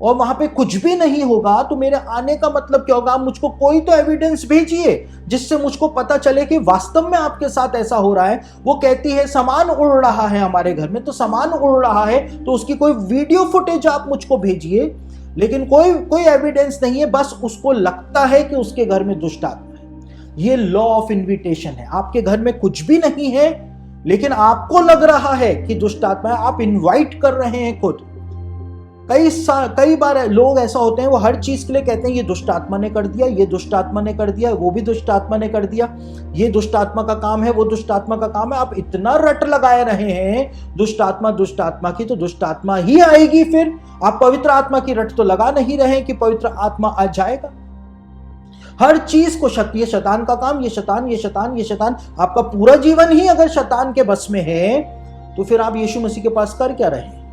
और वहां पे कुछ भी नहीं होगा तो मेरे आने का मतलब क्या होगा? आप मुझको कोई तो एविडेंस भेजिए जिससे मुझको पता चले कि वास्तव में आपके साथ ऐसा हो रहा है। वो कहती है सामान उड़ रहा है हमारे घर में, तो सामान उड़ रहा है तो उसकी कोई वीडियो फुटेज आप मुझको भेजिए। लेकिन कोई एविडेंस नहीं है, बस उसको लगता है कि उसके घर में दुष्ट आत्मा है। ये लॉ ऑफ इन्विटेशन है। आपके घर में कुछ भी नहीं है लेकिन आपको लग रहा है कि दुष्ट आत्मा है, आप इन्वाइट कर रहे हैं खुद। कई बार लोग ऐसा होते हैं, वो हर चीज के लिए कहते हैं ये दुष्ट आत्मा ने कर दिया, ये दुष्ट आत्मा ने कर दिया, वो भी दुष्ट आत्मा ने कर दिया, ये दुष्ट आत्मा का काम है, वो दुष्ट आत्मा का काम है। आप इतना रट लगाए रहे हैं दुष्ट आत्मा की, तो दुष्ट आत्मा ही आएगी। फिर आप पवित्र आत्मा की रट तो लगा नहीं रहे कि पवित्र आत्मा आ जाएगा। हर चीज को ये शैतान का काम, ये शैतान। आपका पूरा जीवन ही अगर शैतान के बस में है तो फिर आप यीशु मसीह के पास कर क्या रहे हैं?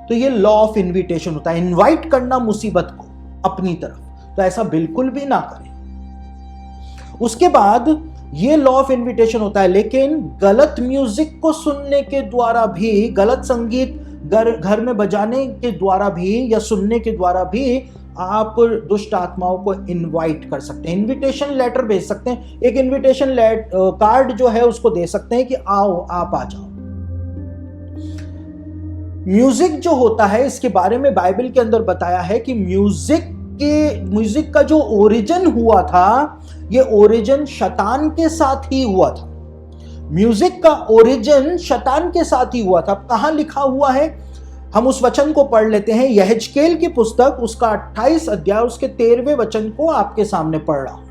तो ये लॉ ऑफ इन्विटेशन होता है, इनवाइट करना मुसीबत को अपनी तरफ। तो ऐसा बिल्कुल भी ना करें। उसके बाद ये लॉ ऑफ इन्विटेशन होता है, लेकिन गलत म्यूजिक को सुनने के द्वारा भी, गलत संगीत घर में बजाने के द्वारा भी या सुनने के द्वारा भी आप दुष्ट आत्माओं को इनवाइट कर सकते हैं, इनविटेशन लेटर भेज सकते हैं, एक इनविटेशन कार्ड जो है उसको दे सकते हैं कि आओ, आप आ जाओ। म्यूजिक जो होता है, इसके बारे में बाइबल के अंदर बताया है कि म्यूजिक का जो ओरिजिन हुआ था, ये ओरिजिन शैतान के साथ ही हुआ था। म्यूजिक का ओरिजिन शैतान के साथ ही हुआ था। कहां लिखा हुआ है, हम उस वचन को पढ़ लेते हैं। यहेजकेल की पुस्तक, उसका 28 अध्याय, उसके 13वें वचन को आपके सामने पढ़ रहा हूं।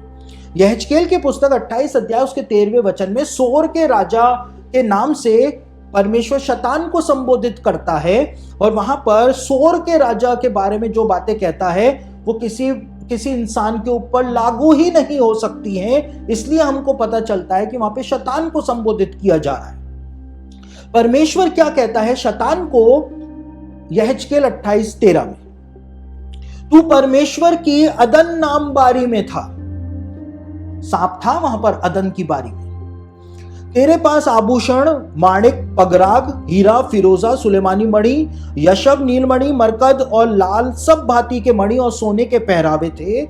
यहेजकेल की पुस्तक 28 अध्याय उसके 13वें वचन में सोर के राजा के नाम से परमेश्वर शैतान को संबोधित करता है, और वहां पर सोर के राजा के बारे में जो बातें कहता है वो किसी इंसान के ऊपर लागू ही नहीं हो सकती हैं। इसलिए हमको पता चलता है कि वहां पे शैतान को संबोधित किया जा रहा है। परमेश्वर क्या कहता है शैतान को यहेजकेल 28:13 में, तू परमेश्वर की अदन नाम बारी में था। सांप था वहां पर अदन की बारी में। तेरे पास आभूषण, माणिक, पगराग, हीरा, फिरोजा, सुलेमानी मणि, यशब, नीलमणि, मरकद और लाल सब भांति के मणि और सोने के पहरावे थे।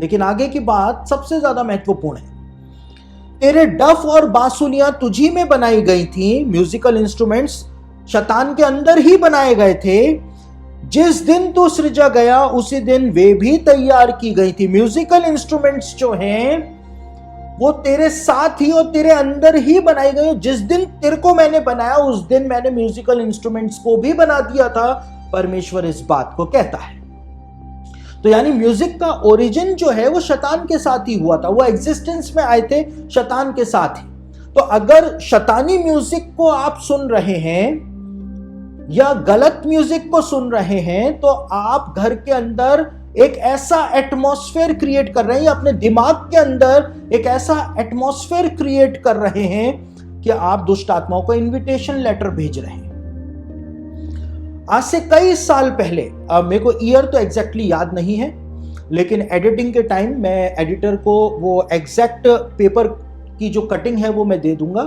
लेकिन आगे की बात सबसे ज्यादा महत्वपूर्ण है। तेरे डफ और बांसुलियां तुझी में बनाई गई थी। म्यूजिकल इंस्ट्रूमेंट्स शैतान के अंदर ही बनाए गए थे। जिस दिन तू सृजा गया उसी दिन वे भी तैयार की गई थी। म्यूजिकल इंस्ट्रूमेंट्स जो हैं वो तेरे साथ ही और तेरे अंदर ही बनाई गई। जिस दिन तेरे को मैंने बनाया उस दिन मैंने म्यूजिकल इंस्ट्रूमेंट्स को भी बना दिया था। परमेश्वर इस बात को कहता है। तो यानी म्यूजिक का ओरिजिन जो है वो शैतान के साथ ही हुआ था। वो एग्जिस्टेंस में आए थे शैतान के साथ ही। तो अगर शैतानी म्यूजिक को आप सुन रहे हैं या गलत म्यूजिक को सुन रहे हैं, तो आप घर के अंदर एक ऐसा एटमॉस्फेयर क्रिएट कर रहे हैं, अपने दिमाग के अंदर एक ऐसा एटमॉस्फेयर क्रिएट कर रहे हैं कि आप दुष्ट आत्माओं को इनविटेशन लेटर भेज रहे हैं। आज से कई साल पहले, अब मेरे को ईयर तो एग्जैक्टली याद नहीं है, लेकिन एडिटिंग के टाइम मैं एडिटर को वो एग्जैक्ट पेपर की जो कटिंग है वो मैं दे दूंगा।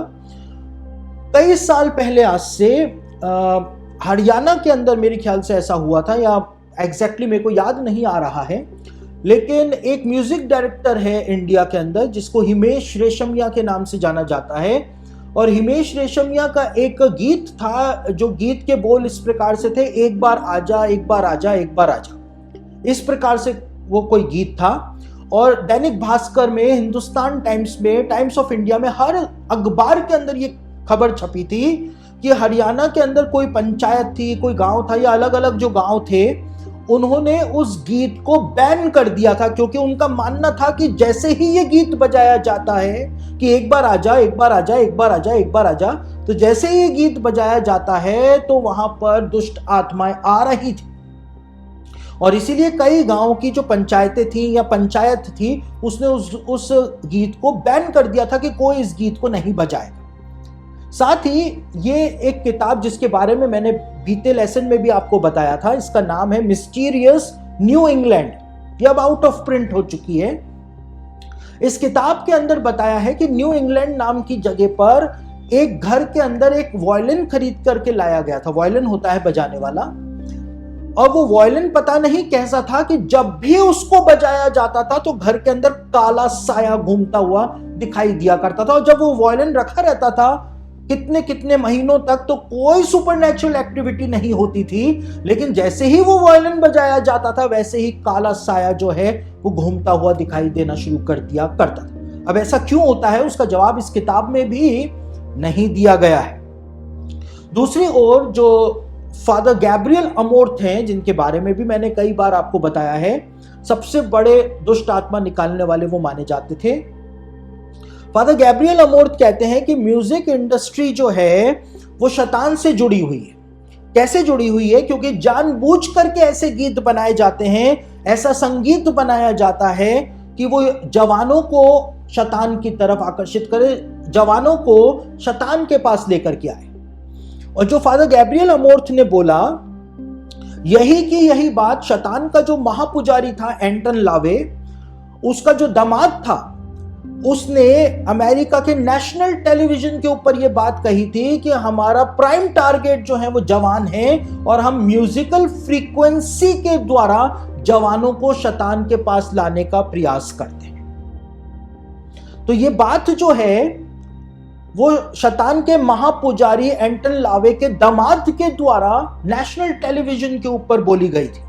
कई साल पहले आज से हरियाणा के अंदर मेरे ख्याल से ऐसा हुआ था, या एग्जैक्टली मेरे को याद नहीं आ रहा है, लेकिन एक म्यूजिक डायरेक्टर है इंडिया के अंदर जिसको हिमेश रेशमिया के नाम से जाना जाता है। और हिमेश रेशमिया का एक गीत था, जो गीत के बोल इस प्रकार से थे, एक बार आजा, एक बार आजा, एक बार आजा, इस प्रकार से वो कोई गीत था। और दैनिक भास्कर में, हिंदुस्तान टाइम्स में, टाइम्स ऑफ इंडिया में, हर अखबार के अंदर ये खबर छपी थी कि हरियाणा के अंदर कोई पंचायत थी, कोई गांव था, या अलग अलग जो गांव थे, उन्होंने उस गीत को बैन कर दिया था, क्योंकि उनका मानना था कि जैसे ही ये गीत बजाया जाता है कि एक बार आजा, एक बार आजा, एक बार आजा, एक बार आजा, तो जैसे ही ये गीत बजाया जाता है तो वहां पर दुष्ट आत्माएं आ रही थी। और इसीलिए कई गांव की जो पंचायतें थी या पंचायत थी, उसने उस गीत को बैन कर दिया था कि कोई इस गीत को नहीं बजाएगा। साथ ही ये एक किताब जिसके बारे में मैंने बीते लेसन में भी आपको बताया था, इसका नाम है मिस्टीरियस न्यू इंग्लैंड। ये अब आउट ऑफ प्रिंट हो चुकी है। इस किताब के अंदर बताया है कि न्यू इंग्लैंड नाम की जगह पर एक घर के अंदर एक वायलिन खरीद करके लाया गया था। वायलिन होता है बजाने वाला, और वो वायलिन पता नहीं कैसा था कि जब भी उसको बजाया जाता था तो घर के अंदर काला साया घूमता हुआ दिखाई दिया करता था। और जब वो वायलिन रखा रहता था कितने कितने महीनों तक, तो कोई सुपरनैचुरल एक्टिविटी नहीं होती थी, लेकिन जैसे ही वो वायलिन बजाया जाता था वैसे ही काला साया जो है वो घूमता हुआ दिखाई देना शुरू कर दिया करता था। अब ऐसा क्यों होता है, उसका जवाब इस किताब में भी नहीं दिया गया है। दूसरी ओर जो फादर गैब्रियल अमोर्थ हैं, जिनके बारे में भी मैंने कई बार आपको बताया है, सबसे बड़े दुष्ट आत्मा निकालने वाले वो माने जाते थे। फादर गैब्रियल अमोर्थ कहते हैं कि म्यूजिक इंडस्ट्री जो है वो शैतान से जुड़ी हुई है। कैसे जुड़ी हुई है? क्योंकि जानबूझ करके ऐसे गीत बनाए जाते हैं, ऐसा संगीत बनाया जाता है कि वो जवानों को शैतान की तरफ आकर्षित करे, जवानों को शैतान के पास लेकर के आए। और जो फादर गैब्रियल अमोर्थ ने बोला, यही बात शैतान का जो महापुजारी था एंटन लावे, उसका जो दामाद था उसने अमेरिका के नेशनल टेलीविजन के ऊपर यह बात कही थी कि हमारा प्राइम टारगेट जो है वो जवान है और हम म्यूजिकल फ्रीक्वेंसी के द्वारा जवानों को शैतान के पास लाने का प्रयास करते हैं। तो ये बात जो है वो शैतान के महापुजारी एंटन लावे के दामाद के द्वारा नेशनल टेलीविजन के ऊपर बोली गई थी।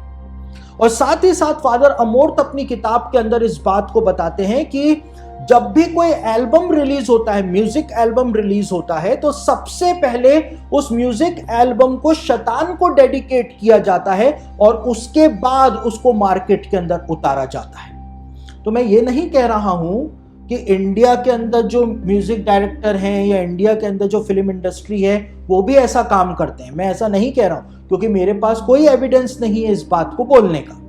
और साथ ही साथ फादर अमोर्थ अपनी किताब के अंदर इस बात को बताते हैं कि जब भी कोई एल्बम रिलीज होता है, म्यूजिक एल्बम रिलीज होता है, तो सबसे पहले उस म्यूजिक एल्बम को शैतान को डेडिकेट किया जाता है और उसके बाद उसको मार्केट के अंदर उतारा जाता है। तो मैं ये नहीं कह रहा हूं कि इंडिया के अंदर जो म्यूजिक डायरेक्टर हैं या इंडिया के अंदर जो फिल्म इंडस्ट्री है वो भी ऐसा काम करते हैं, मैं ऐसा नहीं कह रहा हूं, क्योंकि मेरे पास कोई एविडेंस नहीं है इस बात को बोलने का।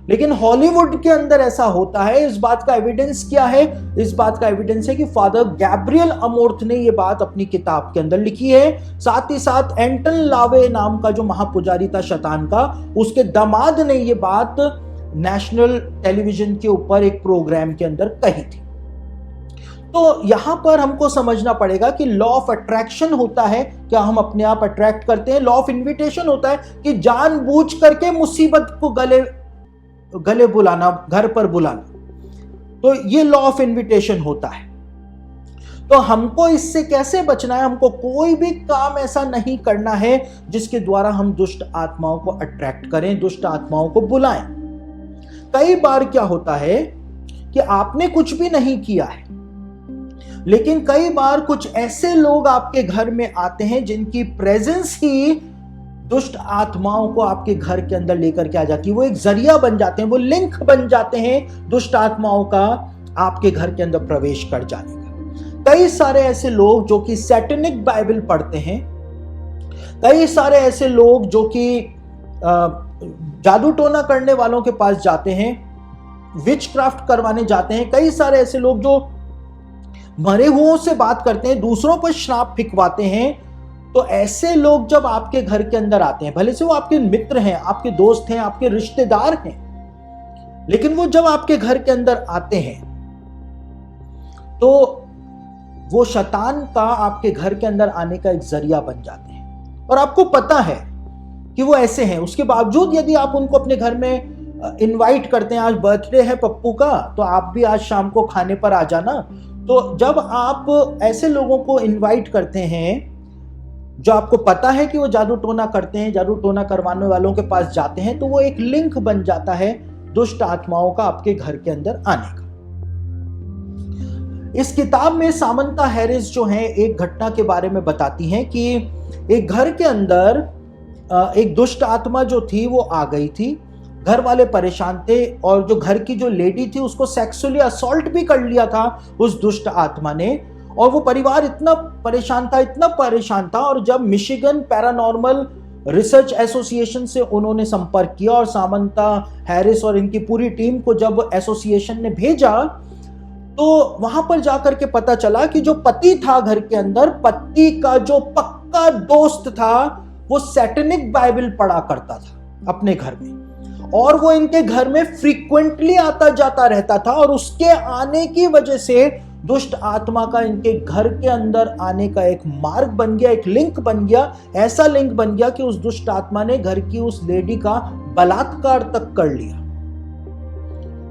लेकिन हॉलीवुड के अंदर ऐसा होता है। इस बात का एविडेंस क्या है? इस बात का एविडेंस है कि फादर गैब्रियल अमोर्थ ने यह बात अपनी किताब के अंदर लिखी है। साथ ही साथ एंटन लावे नाम का जो महापुजारी था शैतान का, उसके दामाद ने यह बात नेशनल टेलीविजन के ऊपर एक प्रोग्राम के अंदर कही थी। तो यहां पर हमको समझना पड़ेगा कि लॉ ऑफ अट्रैक्शन होता है, क्या हम अपने आप अट्रैक्ट करते हैं। लॉ ऑफ इन्विटेशन होता है कि जानबूझ करके मुसीबत को गले बुलाना, घर पर बुलाना। तो ये लॉ ऑफ इन्विटेशन होता है। तो हमको इससे कैसे बचना है? हमको कोई भी काम ऐसा नहीं करना है जिसके द्वारा हम दुष्ट आत्माओं को अट्रैक्ट करें, दुष्ट आत्माओं को बुलाएं। कई बार क्या होता है कि आपने कुछ भी नहीं किया है, लेकिन कई बार कुछ ऐसे लोग आपके घर में आते हैं जिनकी प्रेजेंस ही दुष्ट आत्माओं को आपके घर के अंदर लेकर के आ जाती है। वो एक जरिया बन जाते हैं, वो लिंक बन जाते हैं दुष्ट आत्माओं का आपके घर के अंदर प्रवेश कर जाने का। कई सारे ऐसे लोग जो कि सैटेनिक बाइबल पढ़ते हैं, कई सारे ऐसे लोग जो कि जादू टोना करने वालों के पास जाते हैं, विच क्राफ्ट करवाने जाते हैं, कई सारे ऐसे लोग जो मरे हुओं से बात करते हैं, दूसरों पर श्राप फिकवाते हैं। तो ऐसे लोग जब आपके घर के अंदर आते हैं, भले से वो आपके मित्र हैं, आपके दोस्त हैं, आपके रिश्तेदार हैं, लेकिन वो जब आपके घर के अंदर आते हैं तो वो शैतान का आपके घर के अंदर आने का एक जरिया बन जाते हैं। और आपको पता है कि वो ऐसे हैं, उसके बावजूद यदि आप उनको अपने घर में इनवाइट करते हैं, आज बर्थडे है पप्पू का तो आप भी आज शाम को खाने पर आ जाना। तो जब आप ऐसे लोगों को इनवाइट करते हैं जो आपको पता है कि वो जादू टोना करते हैं, जादू टोना करवाने वालों के पास जाते हैं, तो वो एक लिंक बन जाता है दुष्ट आत्माओं का आपके घर के अंदर आने का। इस किताब में सामंता हैरिस जो है एक घटना के बारे में बताती हैं कि एक घर के अंदर एक दुष्ट आत्मा जो थी वो आ गई थी। घर वाले परेशान थे और जो घर की जो लेडी थी उसको सेक्सुअली असॉल्ट भी कर लिया था उस दुष्ट आत्मा ने। और वो परिवार इतना परेशान था। और जब मिशिगन पैरानॉर्मल रिसर्च एसोसिएशन से उन्होंने संपर्क किया और सामंता हैरिस और इनकी पूरी टीम को जब एसोसिएशन ने भेजा, तो वहां पर जाकर के पता चला कि जो पति था घर के अंदर, पति का जो पक्का दोस्त था, वो सैटेनिक बाइबल पढ़ा करता था अपने घर में, और वो इनके घर में फ्रीक्वेंटली आता जाता रहता था। और उसके आने की वजह से दुष्ट आत्मा का इनके घर के अंदर आने का एक मार्ग बन गया, एक लिंक बन गया। ऐसा लिंक बन गया कि उस दुष्ट आत्मा ने घर की उस लेडी का बलात्कार तक कर लिया।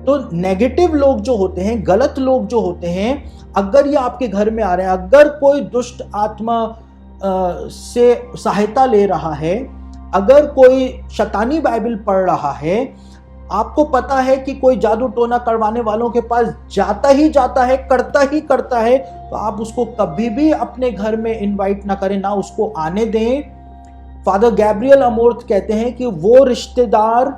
तो नेगेटिव लोग जो होते हैं, गलत लोग जो होते हैं, अगर ये आपके घर में आ रहे हैं, अगर कोई दुष्ट आत्मा से सहायता ले रहा है, अगर कोई शैतानी बाइबल पढ़ रहा है, आपको पता है कि कोई जादू टोना करवाने वालों के पास जाता ही जाता है, करता ही है, तो आप उसको कभी भी अपने घर में इनवाइट ना करें, ना उसको आने दें। फादर गैब्रियल अमोर्थ कहते हैं कि वो रिश्तेदार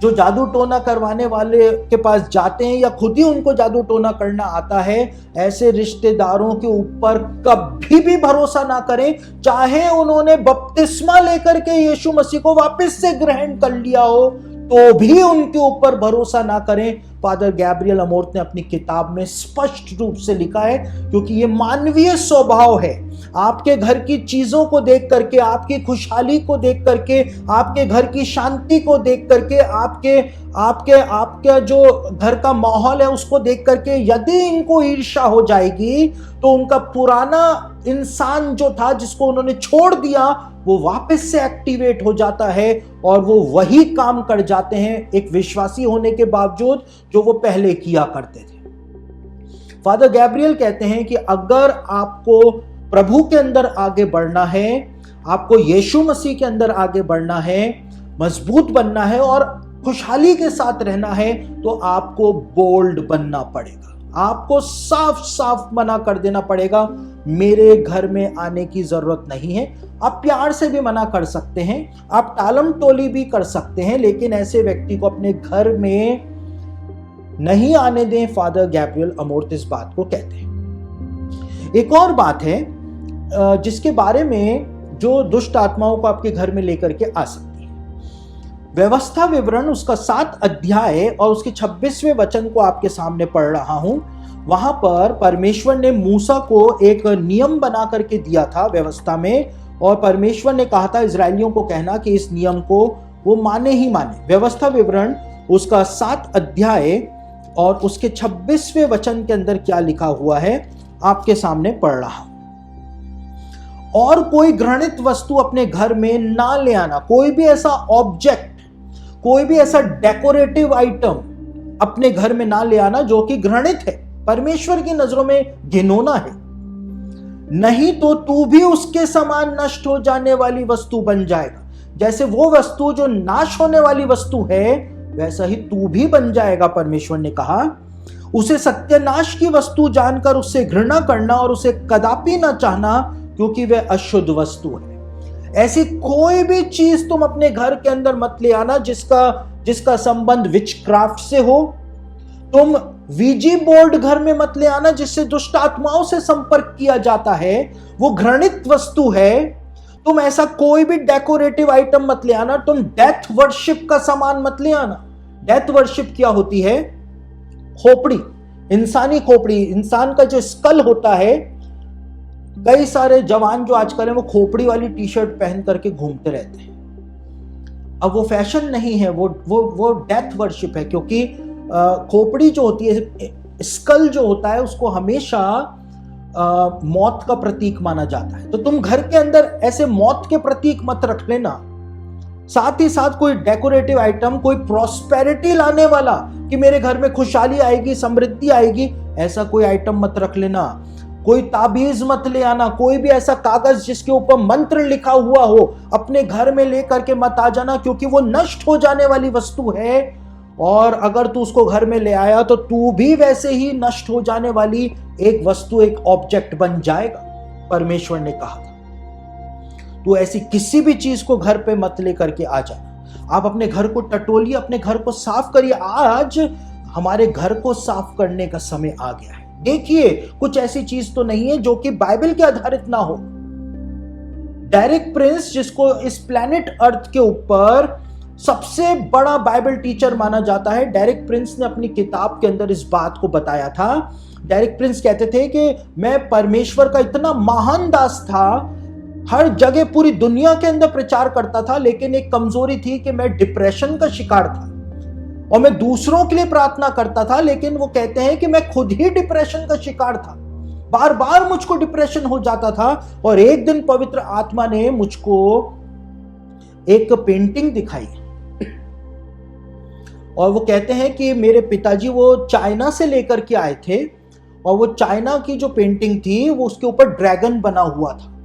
जो जादू टोना करवाने वाले के पास जाते हैं या खुद ही उनको जादू टोना करना आता है, ऐसे रिश्तेदारों के ऊपर कभी भी भरोसा ना करें। चाहे उन्होंने बपतिस्मा लेकर के यीशु मसीह को वापस से ग्रहण कर लिया हो, तो भी उनके ऊपर भरोसा ना करें, फादर गैब्रियल अमोर्त ने अपनी किताब में स्पष्ट रूप से लिखा है, क्योंकि ये मानवीय स्वभाव है। आपके घर की चीजों को देख करके, आपकी खुशहाली को देख करके, आपके घर की शांति को देख करके, आपके जो घर का माहौल है उसको देख करके यदि इनको ईर्ष्या हो जाएगी तो उनका पुराना इंसान जो था जिसको उन्होंने छोड़ दिया वो वापस से एक्टिवेट हो जाता है और वो वही काम कर जाते हैं एक विश्वासी होने के बावजूद जो वो पहले किया करते थे। फादर गैब्रियल कहते हैं कि अगर आपको प्रभु के अंदर आगे बढ़ना है, आपको यीशु मसीह के अंदर आगे बढ़ना है, मजबूत बनना है और खुशहाली के साथ रहना है, तो आपको बोल्ड बनना पड़ेगा। आपको साफ साफ मना कर देना पड़ेगा, मेरे घर में आने की जरूरत नहीं है। आप प्यार से भी मना कर सकते हैं, आप टालम टोली भी कर सकते हैं, लेकिन ऐसे व्यक्ति को अपने घर में नहीं आने दें। फादर गैब्रियल अमोर्त इस बात को कहते हैं। एक और बात है जिसके बारे में जो दुष्ट आत्माओं को आपके घर में लेकर के आ सकती है। व्यवस्था विवरण उसका 7 अध्याय और उसके 26वें वचन को आपके सामने पढ़ रहा हूं। वहां पर परमेश्वर ने मूसा को एक नियम बना करके दिया था व्यवस्था में, और परमेश्वर ने कहा था इजरायलियों को कहना कि इस नियम को वो माने ही माने। व्यवस्था विवरण उसका 7 अध्याय और उसके 26वें वचन के अंदर क्या लिखा हुआ है आपके सामने पढ़ रहा हूं। और कोई घृणित वस्तु अपने घर में ना ले आना। कोई भी ऐसा ऑब्जेक्ट, कोई भी ऐसा डेकोरेटिव आइटम अपने घर में ना ले आना जो कि घृणित है, परमेश्वर की नजरों में घिनौना है, नहीं तो तू भी उसके समान नष्ट हो जाने वाली वस्तु बन जाएगा। जैसे वो वस्तु जो नाश होने वाली वस्तु है वैसा ही तू भी बन जाएगा। परमेश्वर ने कहा उसे सत्यानाश की वस्तु जानकर उससे घृणा करना और उसे कदापि ना चाहना, क्योंकि वह अशुद्ध वस्तु है। ऐसी कोई भी चीज तुम अपने घर के अंदर मत ले आना जिसका संबंध विचक्राफ्ट से हो। तुम वीजी बोर्ड घर में मत ले आना जिससे दुष्ट आत्माओं से संपर्क किया जाता है, वो घृणित वस्तु है। तुम ऐसा कोई भी डेकोरेटिव आइटम मत ले आना। तुम डेथ वर्शिप का सामान मत ले आना। डेथ वर्शिप क्या होती है? खोपड़ी, इंसानी खोपड़ी, इंसान का जो स्कल होता है। कई सारे जवान जो आजकल हैं वो खोपड़ी वाली टी शर्ट पहन करके घूमते रहते हैं। अब वो फैशन नहीं है, वो डेथ वर्शिप है, क्योंकि खोपड़ी जो होती है, स्कल जो होता है, उसको हमेशा मौत का प्रतीक माना जाता है। तो तुम घर के अंदर ऐसे मौत के प्रतीक मत रख लेना। साथ ही साथ कोई डेकोरेटिव आइटम, कोई प्रॉस्पेरिटी लाने वाला कि मेरे घर में खुशहाली आएगी, समृद्धि आएगी, ऐसा कोई आइटम मत रख लेना। कोई ताबीज मत ले आना। कोई भी ऐसा कागज जिसके ऊपर मंत्र लिखा हुआ हो अपने घर में लेकर के मत आ जाना, क्योंकि वो नष्ट हो जाने वाली वस्तु है। और अगर तू उसको घर में ले आया तो तू भी वैसे ही नष्ट हो जाने वाली एक वस्तु, एक ऑब्जेक्ट बन जाएगा। परमेश्वर ने कहा था तू ऐसी किसी भी चीज को घर पे मत लेकर के आ जाना। आप अपने घर को टटोलिए, अपने घर को साफ करिए। आज हमारे घर को साफ करने का समय आ गया है। देखिए, कुछ ऐसी चीज तो नहीं है जो कि बाइबल के आधारित ना हो। डेरिक प्रिंस, जिसको इस प्लैनेट अर्थ के ऊपर सबसे बड़ा बाइबल टीचर माना जाता है, डेरिक प्रिंस ने अपनी किताब के अंदर इस बात को बताया था। डेरिक प्रिंस कहते थे कि मैं परमेश्वर का इतना महान दास था, हर जगह पूरी दुनिया के अंदर प्रचार करता था, लेकिन एक कमजोरी थी कि मैं डिप्रेशन का शिकार था और मैं दूसरों के लिए प्रार्थना करता था, लेकिन वो कहते हैं कि मैं खुद ही डिप्रेशन का शिकार था। बार बार मुझको डिप्रेशन हो जाता था। और एक दिन पवित्र आत्मा ने मुझको एक पेंटिंग दिखाई और वो कहते हैं कि मेरे पिताजी वो चाइना से लेकर के आए थे और वो चाइना की जो पेंटिंग थी वो उसके ऊपर ड्रैगन बना हुआ था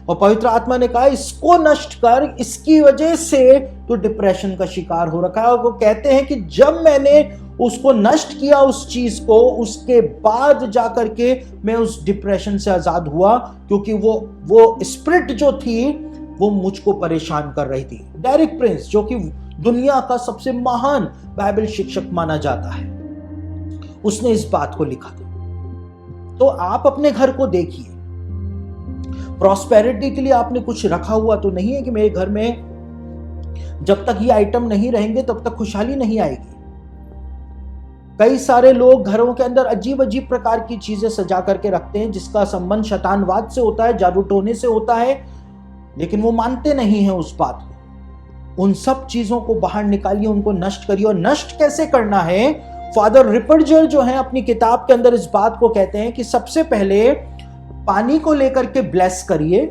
और पवित्र आत्मा ने कहा इसको नष्ट कर, इसकी वजह से तो डिप्रेशन का शिकार हो रखा है। और वो कहते हैं कि जब मैंने उसको नष्ट किया उस चीज को, उसके बाद जाकर के मैं उस डिप्रेशन से आजाद हुआ, क्योंकि वो स्पिरिट जो थी वो मुझको परेशान कर रही थी। डेरिक प्रिंस, जो कि दुनिया का सबसे महान बाइबल शिक्षक माना जाता है, उसने इस बात को लिखा था। तो आप अपने घर को देखिए, प्रॉस्पेरिटी के लिए आपने कुछ रखा हुआ तो नहीं है कि मेरे घर में जब तक ये आइटम नहीं रहेंगे तब तक खुशहाली नहीं आएगी। कई सारे लोग घरों के अंदर अजीब अजीब प्रकार की चीजें सजा करके रखते हैं जिसका संबंध शैतानवाद से होता है, जादू टोने से होता है, लेकिन वो मानते नहीं हैं उस बात को। उन सब चीजों को बाहर निकालिए, उनको नष्ट करिए। और नष्ट कैसे करना है? फादर रिपर्जर जो है अपनी किताब के अंदर इस बात को कहते हैं कि सबसे पहले पानी को लेकर के ब्लेस करिए,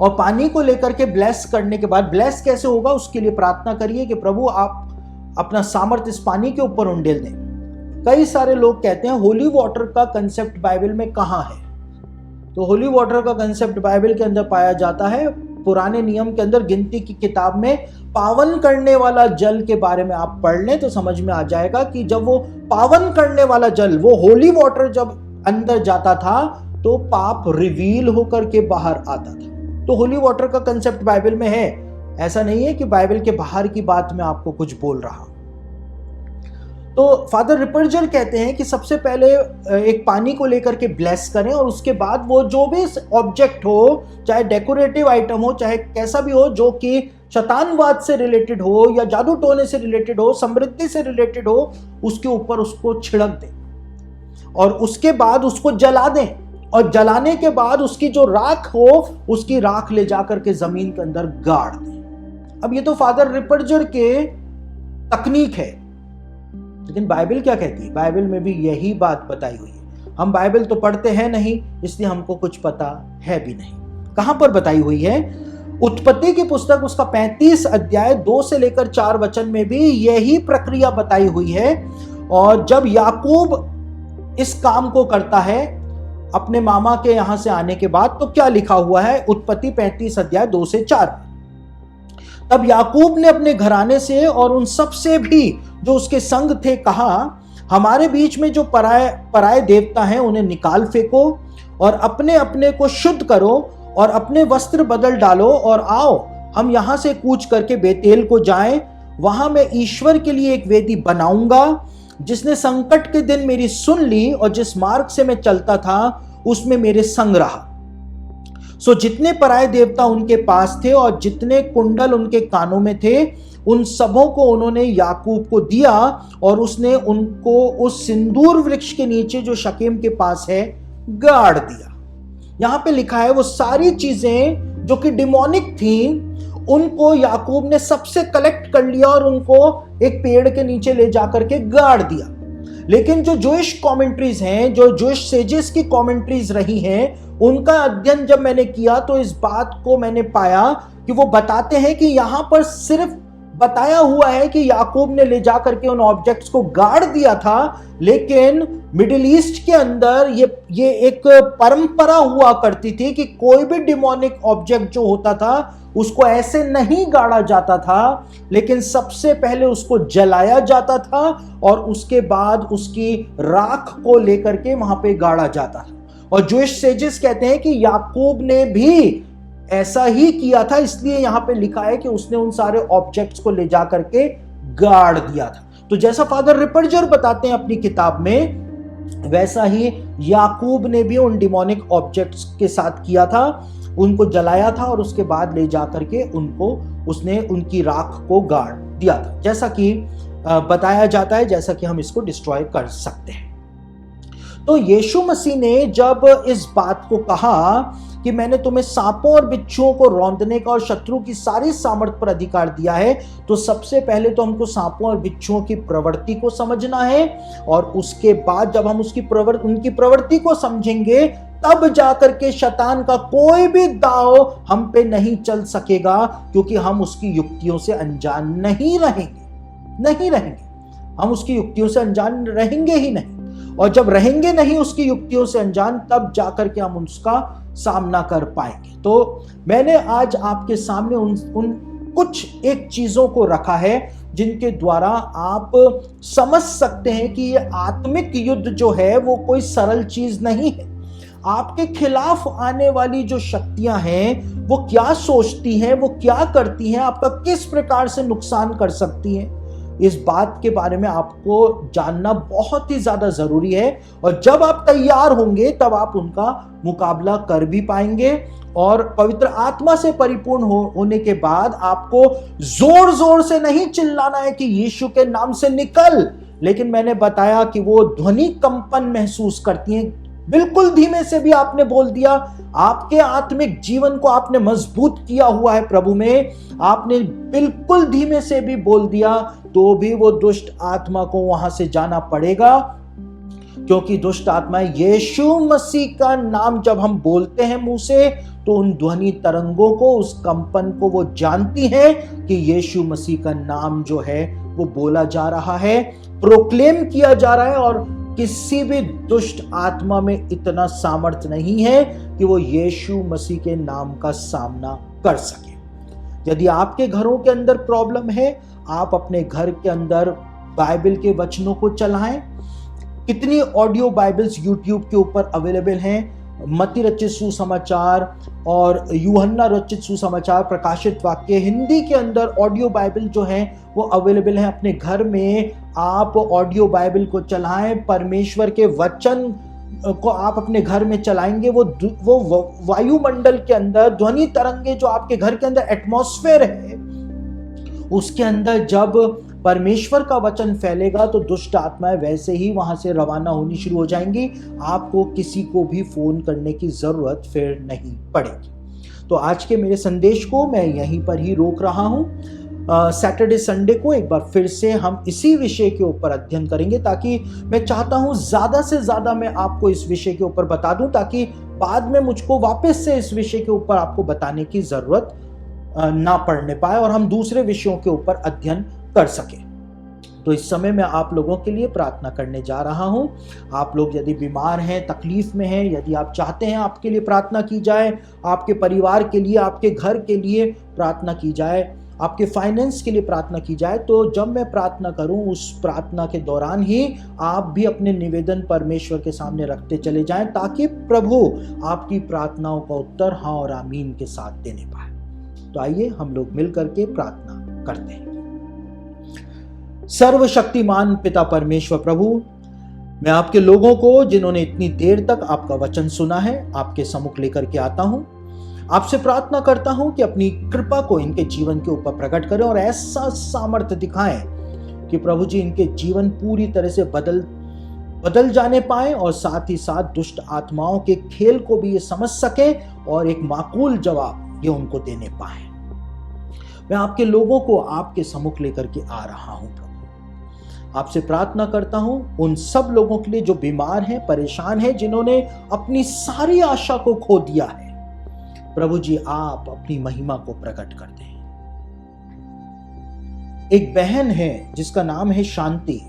और पानी को लेकर के ब्लेस करने के बाद, ब्लेस कैसे होगा उसके लिए प्रार्थना करिए कि प्रभु आप अपना सामर्थ्य इस पानी के ऊपर उंडेल दें। कई सारे लोग कहते हैं होली वाटर का कंसेप्ट बाइबल में कहां है? तो होली वाटर का कंसेप्ट बाइबल के अंदर पाया जाता है पुराने नियम के अंदर, गिनती की किताब में पावन करने वाला जल के बारे में आप पढ़ लें तो समझ में आ जाएगा कि जब वो पावन करने वाला जल, वो होली वाटर जब अंदर जाता था तो पाप रिवील होकर के बाहर आता था। तो होली वाटर का कंसेप्ट बाइबल में है, ऐसा नहीं है कि बाइबल के बाहर की बात में आपको कुछ बोल रहा। तो फादर रिपर्जर कहते हैं कि सबसे पहले एक पानी को लेकर के ब्लेस करें, और उसके बाद वो जो भी ऑब्जेक्ट हो, चाहे डेकोरेटिव आइटम हो, चाहे कैसा भी हो, जो कि शैतानवाद से रिलेटेड हो या जादू टोने से रिलेटेड हो, समृद्धि से रिलेटेड हो, उसके ऊपर उसको छिड़क दें और उसके बाद उसको जला दें, और जलाने के बाद उसकी जो राख हो, उसकी राख ले जाकर के जमीन के अंदर गाड़ दें। अब ये तो फादर रिपर्जर के तकनीक है, लेकिन बाइबल क्या कहती है? बाइबल में भी यही बात बताई हुई है। हम बाइबल तो पढ़ते हैं नहीं, इसलिए हमको कुछ पता है भी नहीं। कहां पर बताई हुई है? उत्पत्ति की पुस्तक उसका 35 अध्याय 2 से लेकर 4 वचन में भी यही प्रक्रिया बताई हुई है। और जब याकूब इस काम को करता है अपने मामा के यहां से आने के बाद, तो क्या लिखा हुआ है? उत्पत्ति 35 अध्याय 2 से 4। तब याकूब ने अपने घराने से और उन सब से भी जो उसके संग थे कहा, हमारे बीच में जो पराये देवता हैं उन्हें निकाल फेंको और अपने अपने को शुद्ध करो और अपने वस्त्र बदल डालो और आओ हम यहां से कूच करके बेतेल को जाएं। वहां मैं ईश्वर के लिए एक वेदी बनाऊंगा, जिसने संकट के दिन मेरी सुन ली और जिस मार्ग से मैं चलता था उसमें मेरे संग रहा। सो जितने पराये देवता उनके पास थे और जितने कुंडल उनके कानों में थे, उन सबों को उन्होंने याकूब को दिया और उसने उनको उस सिंदूर वृक्ष के नीचे जो शकेम के पास है गाड़ दिया। यहां पे लिखा है वो सारी चीजें जो कि डिमोनिक थी, उनको याकूब ने सबसे कलेक्ट कर लिया और उनको एक पेड़ के नीचे ले जाकर के गाड़ दिया। लेकिन जो जूइश कमेंट्रीज हैं, जो जूइश सेजेस की कमेंट्रीज रही हैं, उनका अध्ययन जब मैंने किया तो इस बात को मैंने पाया कि वो बताते हैं कि यहां पर सिर्फ बताया हुआ है कि याकूब ने ले जाकर के उन ऑब्जेक्ट्स को गाड़ दिया था, लेकिन मिडिल ईस्ट के अंदर ये एक परंपरा हुआ करती थी कि कोई भी डिमोनिक ऑब्जेक्ट जो होता था उसको ऐसे नहीं गाड़ा जाता था, लेकिन सबसे पहले उसको जलाया जाता था और उसके बाद उसकी राख को लेकर के वहां पे गाड़ा जाता था। और जूइश सेजेस कहते हैं कि याकूब ने भी ऐसा ही किया था, इसलिए यहां पे लिखा है कि उसने उन सारे ऑब्जेक्ट्स को ले जाकर के गाड़ दिया था। तो जैसा फादर रिपर्जर बताते हैं अपनी किताब में, वैसा ही याकूब ने भी उन डिमोनिक ऑब्जेक्ट्स के साथ किया था, उनको जलाया था और उसके बाद ले जाकर के उसने उनकी राख को गाड़ दिया था, जैसा कि बताया जाता है, जैसा कि हम इसको डिस्ट्रॉय कर सकते हैं। तो यीशु मसीह ने जब इस बात को कहा कि मैंने तुम्हें सांपों और बिच्छुओं को रौंदने का और शत्रु की सारी सामर्थ पर अधिकार दिया है, तो सबसे पहले तो हमको सांपों और बिच्छुओं की प्रवृत्ति को समझना है, और उसके बाद जब हम उनकी प्रवृत्ति को समझेंगे तब जाकर के शैतान का कोई भी दाव हम पे नहीं चल सकेगा, क्योंकि हम उसकी युक्तियों से अनजान नहीं रहेंगे। हम उसकी युक्तियों से अनजान रहेंगे ही नहीं, और जब रहेंगे नहीं उसकी युक्तियों से अनजान, तब जाकर के हम उसका सामना कर पाएंगे। तो मैंने आज आपके सामने उन कुछ एक चीजों को रखा है जिनके द्वारा आप समझ सकते हैं कि ये आत्मिक युद्ध जो है वो कोई सरल चीज नहीं है। आपके खिलाफ आने वाली जो शक्तियां हैं वो क्या सोचती हैं, वो क्या करती हैं, आपका किस प्रकार से नुकसान कर सकती हैं, इस बात के बारे में आपको जानना बहुत ही ज्यादा जरूरी है। और जब आप तैयार होंगे तब आप उनका मुकाबला कर भी पाएंगे, और पवित्र आत्मा से परिपूर्ण होने के बाद आपको जोर जोर से नहीं चिल्लाना है कि यीशु के नाम से निकल, लेकिन मैंने बताया कि वो ध्वनि कंपन महसूस करती हैं। बिल्कुल धीमे से भी आपने बोल दिया, आपके आत्मिक जीवन को आपने मजबूत किया हुआ है प्रभु में, आपने बिल्कुल धीमे से भी बोल दिया तो भी वो दुष्ट आत्मा को वहां से जाना पड़ेगा, क्योंकि दुष्ट आत्मा यीशु मसीह का नाम जब हम बोलते हैं मुंह से, तो उन ध्वनि तरंगों को, उस कंपन को वो जानती हैं कि यीशु मसीह का नाम जो है वो बोला जा रहा है, प्रोक्लेम किया जा रहा है। और किसी भी दुष्ट आत्मा में इतना सामर्थ्य नहीं है कि वो यीशु मसीह के नाम का सामना कर सके। यदि आपके घरों के अंदर प्रॉब्लम है, आप अपने घर के अंदर बाइबल के वचनों को चलाएं। कितनी ऑडियो बाइबल्स यूट्यूब के ऊपर अवेलेबल हैं। मत्ती रचित सुसमाचार और यूहन्ना रचित सुसमाचार, प्रकाशित वाक्य, हिंदी के अंदर ऑडियो बाइबल जो है वो अवेलेबल है। अपने घर में आप ऑडियो बाइबल को चलाएं, परमेश्वर के वचन को आप अपने घर में चलाएंगे, वो वायुमंडल के अंदर ध्वनि तरंगे जो आपके घर के अंदर एटमॉस्फेयर है, उसके अंदर जब परमेश्वर का वचन फैलेगा तो दुष्ट आत्माएं वैसे ही वहां से रवाना होनी शुरू हो जाएंगी। आपको किसी को भी फोन करने की जरूरत फिर नहीं पड़ेगी। तो आज के मेरे संदेश को मैं यहीं पर ही रोक रहा हूं। सैटरडे संडे को एक बार फिर से हम इसी विषय के ऊपर अध्ययन करेंगे, ताकि मैं चाहता हूं ज्यादा से ज्यादा मैं आपको इस विषय के ऊपर बता दूं, ताकि बाद में मुझको वापस से इस विषय के ऊपर आपको बताने की जरूरत ना पड़ने पाए और हम दूसरे विषयों के ऊपर अध्ययन कर सके। तो इस समय मैं आप लोगों के लिए प्रार्थना करने जा रहा हूं। आप लोग यदि बीमार हैं, तकलीफ में हैं, यदि आप चाहते हैं आपके लिए प्रार्थना की जाए, आपके परिवार के लिए, आपके घर के लिए प्रार्थना की जाए, आपके फाइनेंस के लिए प्रार्थना की जाए, तो जब मैं प्रार्थना करूं उस प्रार्थना के दौरान ही आप भी अपने निवेदन परमेश्वर के सामने रखते चले जाएं, ताकि प्रभु आपकी प्रार्थनाओं का उत्तर हाँ और आमीन के साथ देने पाए। तो आइए हम लोग मिलकर के प्रार्थना करते हैं। सर्वशक्तिमान पिता परमेश्वर प्रभु, मैं आपके लोगों को जिन्होंने इतनी देर तक आपका वचन सुना है आपके सम्मुख लेकर के आता हूं। आपसे प्रार्थना करता हूं कि अपनी कृपा को इनके जीवन के ऊपर प्रकट करें और ऐसा सामर्थ्य दिखाएं कि प्रभु जी इनके जीवन पूरी तरह से बदल जाने पाए और साथ ही साथ दुष्ट आत्माओं के खेल को भी ये समझ सके और एक माकूल जवाब ये उनको देने पाए। मैं आपके लोगों को आपके सम्मुख लेकर के आ रहा हूं प्रभु। आपसे प्रार्थना करता हूं उन सब लोगों के लिए जो बीमार हैं, परेशान हैं, जिन्होंने अपनी सारी आशा को खो दिया है। प्रभु जी आप अपनी महिमा को प्रकट कर दें। एक बहन है जिसका नाम है शांति।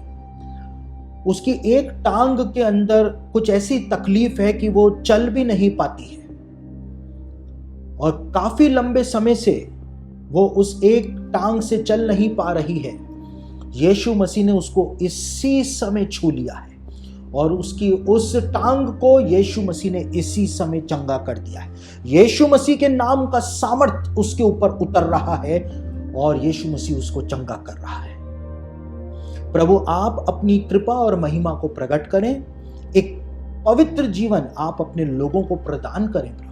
उसकी एक टांग के अंदर कुछ ऐसी तकलीफ है कि वो चल भी नहीं पाती है और काफी लंबे समय से वो उस एक टांग से चल नहीं पा रही है। यीशु मसीह ने उसको इसी समय छू लिया है और उसकी उस टांग को यीशु मसीह ने इसी समय चंगा कर दिया है। यीशु मसीह के नाम का सामर्थ उसके ऊपर उतर रहा है और यीशु मसीह उसको चंगा कर रहा है। प्रभु आप अपनी कृपा और महिमा को प्रकट करें, एक पवित्र जीवन आप अपने लोगों को प्रदान करें। प्रभु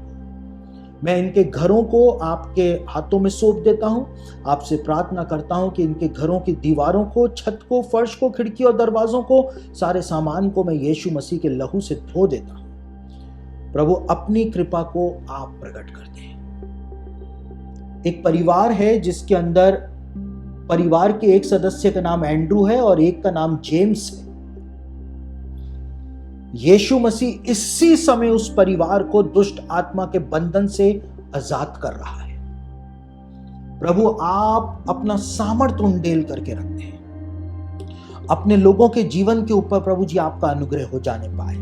मैं इनके घरों को आपके हाथों में सौंप देता हूं। आपसे प्रार्थना करता हूं कि इनके घरों की दीवारों को, छत को, फर्श को, खिड़की और दरवाजों को, सारे सामान को मैं यीशु मसीह के लहू से धो देता हूं। प्रभु अपनी कृपा को आप प्रकट कर दें। एक परिवार है जिसके अंदर परिवार के एक सदस्य का नाम एंड्रू है और एक का नाम जेम्स है। यीशु मसीह इसी समय उस परिवार को दुष्ट आत्मा के बंधन से आजाद कर रहा है। प्रभु आप अपना सामर्थ्य उंडेल करके रखते हैं अपने लोगों के जीवन के ऊपर। प्रभु जी आपका अनुग्रह हो जाने पाए,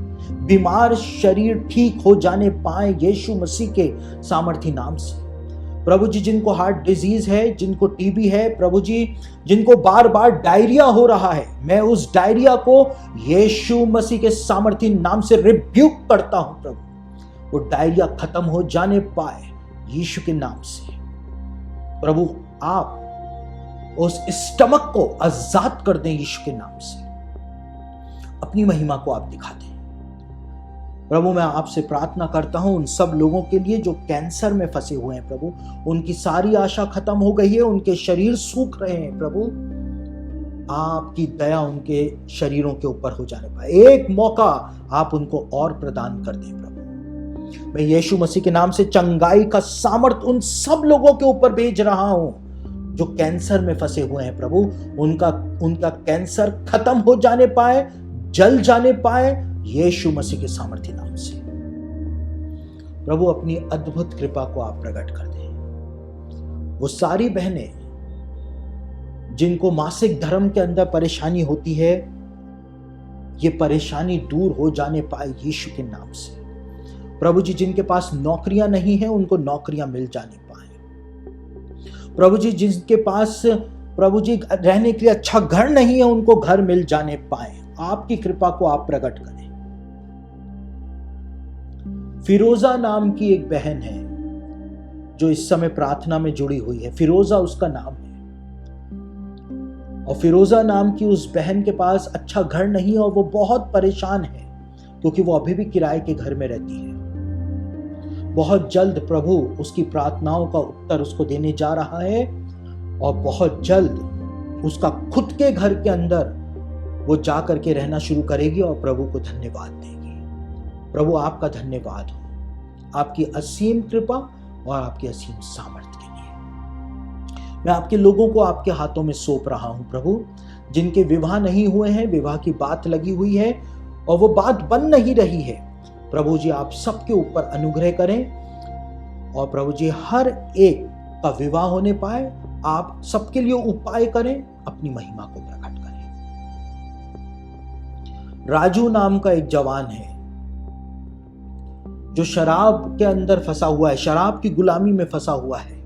बीमार शरीर ठीक हो जाने पाए यीशु मसीह के सामर्थी नाम से। प्रभु जी जिनको हार्ट डिजीज है, जिनको टीबी है, प्रभु जी जिनको बार बार डायरिया हो रहा है, मैं उस डायरिया को यीशु मसीह के सामर्थी नाम से रिब्यूक करता हूं। प्रभु वो डायरिया खत्म हो जाने पाए यीशु के नाम से। प्रभु आप उस स्टमक को आजाद कर दें यीशु के नाम से। अपनी महिमा को आप दिखा दें। प्रभु मैं आपसे प्रार्थना करता हूं उन सब लोगों के लिए जो कैंसर में फंसे हुए हैं। प्रभु उनकी सारी आशा खत्म हो गई है, उनके शरीर सूख रहे हैं। प्रभु आपकी दया उनके शरीरों के ऊपर हो जाने पाए। एक मौका आप उनको और प्रदान कर दें प्रभु। मैं यीशु मसीह के नाम से चंगाई का सामर्थ उन सब लोगों के ऊपर भेज रहा हूं जो कैंसर में फंसे हुए हैं प्रभु। उनका कैंसर खत्म हो जाने पाए, जल जाने पाए यीशु मसीह के सामर्थ्य नाम से। प्रभु अपनी अद्भुत कृपा को आप प्रकट कर दें। वो सारी बहनें जिनको मासिक धर्म के अंदर परेशानी होती है, ये परेशानी दूर हो जाने पाए यीशु के नाम से। प्रभु जी, जिनके पास नौकरियां नहीं है उनको नौकरियां मिल जाने पाए। प्रभु जी, जिनके पास प्रभु जी रहने के लिए अच्छा घर नहीं है उनको घर मिल जाने पाए। आपकी कृपा को आप प्रकट करें। फिरोजा नाम की एक बहन है जो इस समय प्रार्थना में जुड़ी हुई है। फिरोजा उसका नाम है और फिरोजा नाम की उस बहन के पास अच्छा घर नहीं है और वो बहुत परेशान है क्योंकि वो अभी भी किराए के घर में रहती है। बहुत जल्द प्रभु उसकी प्रार्थनाओं का उत्तर उसको देने जा रहा है और बहुत जल्द उसका खुद के घर के अंदर वो जा करके रहना शुरू करेगी और प्रभु को धन्यवाद देगी। प्रभु आपका धन्यवाद हो, आपकी असीम कृपा और आपकी असीम सामर्थ्य के लिए। मैं आपके लोगों को आपके हाथों में सौंप रहा हूं प्रभु, जिनके विवाह नहीं हुए हैं, विवाह की बात लगी हुई है और वो बात बन नहीं रही है। प्रभु जी, आप सबके ऊपर अनुग्रह करें और प्रभु जी हर एक का विवाह होने पाए। आप सबके लिए उपाय करें, अपनी महिमा को प्रकट करें। राजू नाम का एक जवान है जो शराब के अंदर फंसा हुआ है, शराब की गुलामी में फंसा हुआ है।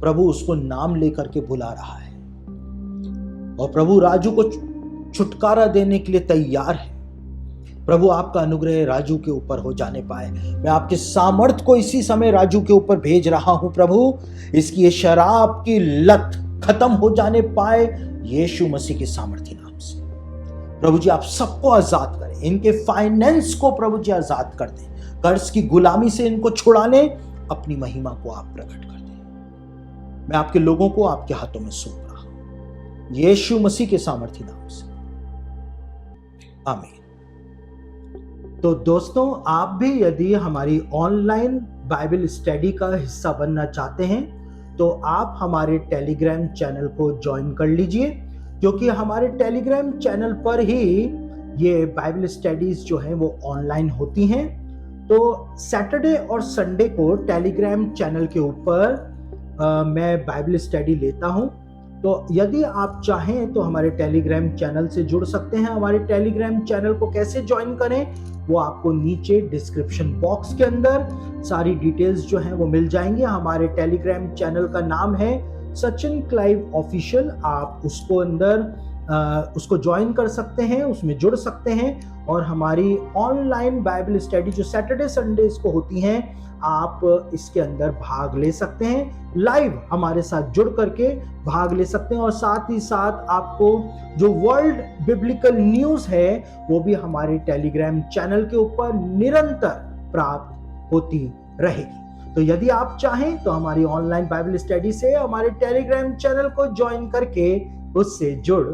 प्रभु उसको नाम लेकर के बुला रहा है और प्रभु राजू को छुटकारा देने के लिए तैयार है। प्रभु आपका अनुग्रह राजू के ऊपर हो जाने पाए। मैं आपके सामर्थ को इसी समय राजू के ऊपर भेज रहा हूं प्रभु। इसकी ये शराब की लत खत्म हो जाने पाए यीशु मसीह के सामर्थ्य नाम से। प्रभु जी, आप सबको आजाद करें, इनके फाइनेंस को प्रभु जी आजाद कर दें, कर्ज की गुलामी से इनको छुड़ा लें, अपनी महिमा को आप प्रकट कर दें। मैं आपके लोगों को आपके हाथों में सौंप रहा हूं यीशु मसीह के सामर्थ्य नाम से, आमीन। तो दोस्तों, आप भी यदि हमारी ऑनलाइन बाइबल स्टडी का हिस्सा बनना चाहते हैं तो आप हमारे टेलीग्राम चैनल को ज्वाइन कर लीजिए, क्योंकि हमारे टेलीग्राम चैनल पर ही ये बाइबल स्टडीज जो हैं वो ऑनलाइन होती हैं। तो सैटरडे और संडे को टेलीग्राम चैनल के ऊपर मैं बाइबल स्टडी लेता हूं। तो यदि आप चाहें तो हमारे टेलीग्राम चैनल से जुड़ सकते हैं। हमारे टेलीग्राम चैनल को कैसे ज्वाइन करें वो आपको नीचे डिस्क्रिप्शन बॉक्स के अंदर सारी डिटेल्स जो हैं वो मिल जाएंगे। हमारे टेलीग्राम चैनल का नाम है सचिन क्लाइव ऑफिशियल। आप उसको ज्वाइन कर सकते हैं, उसमें जुड़ सकते हैं और हमारी ऑनलाइन बाइबल स्टडी जो सैटरडे संडे को होती हैं, आप इसके अंदर भाग ले सकते हैं। लाइव हमारे साथ जुड़ करके भाग ले सकते हैं और साथ ही साथ आपको जो वर्ल्ड बिब्लिकल न्यूज़ है वो भी हमारे टेलीग्राम चैनल के ऊपर निरंतर प्राप्त होती रहेगी। तो यदि आप चाहें तो हमारी ऑनलाइन बाइबल स्टडी से हमारे टेलीग्राम चैनल को ज्वाइन करके उससे जुड़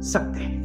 सकते हैं।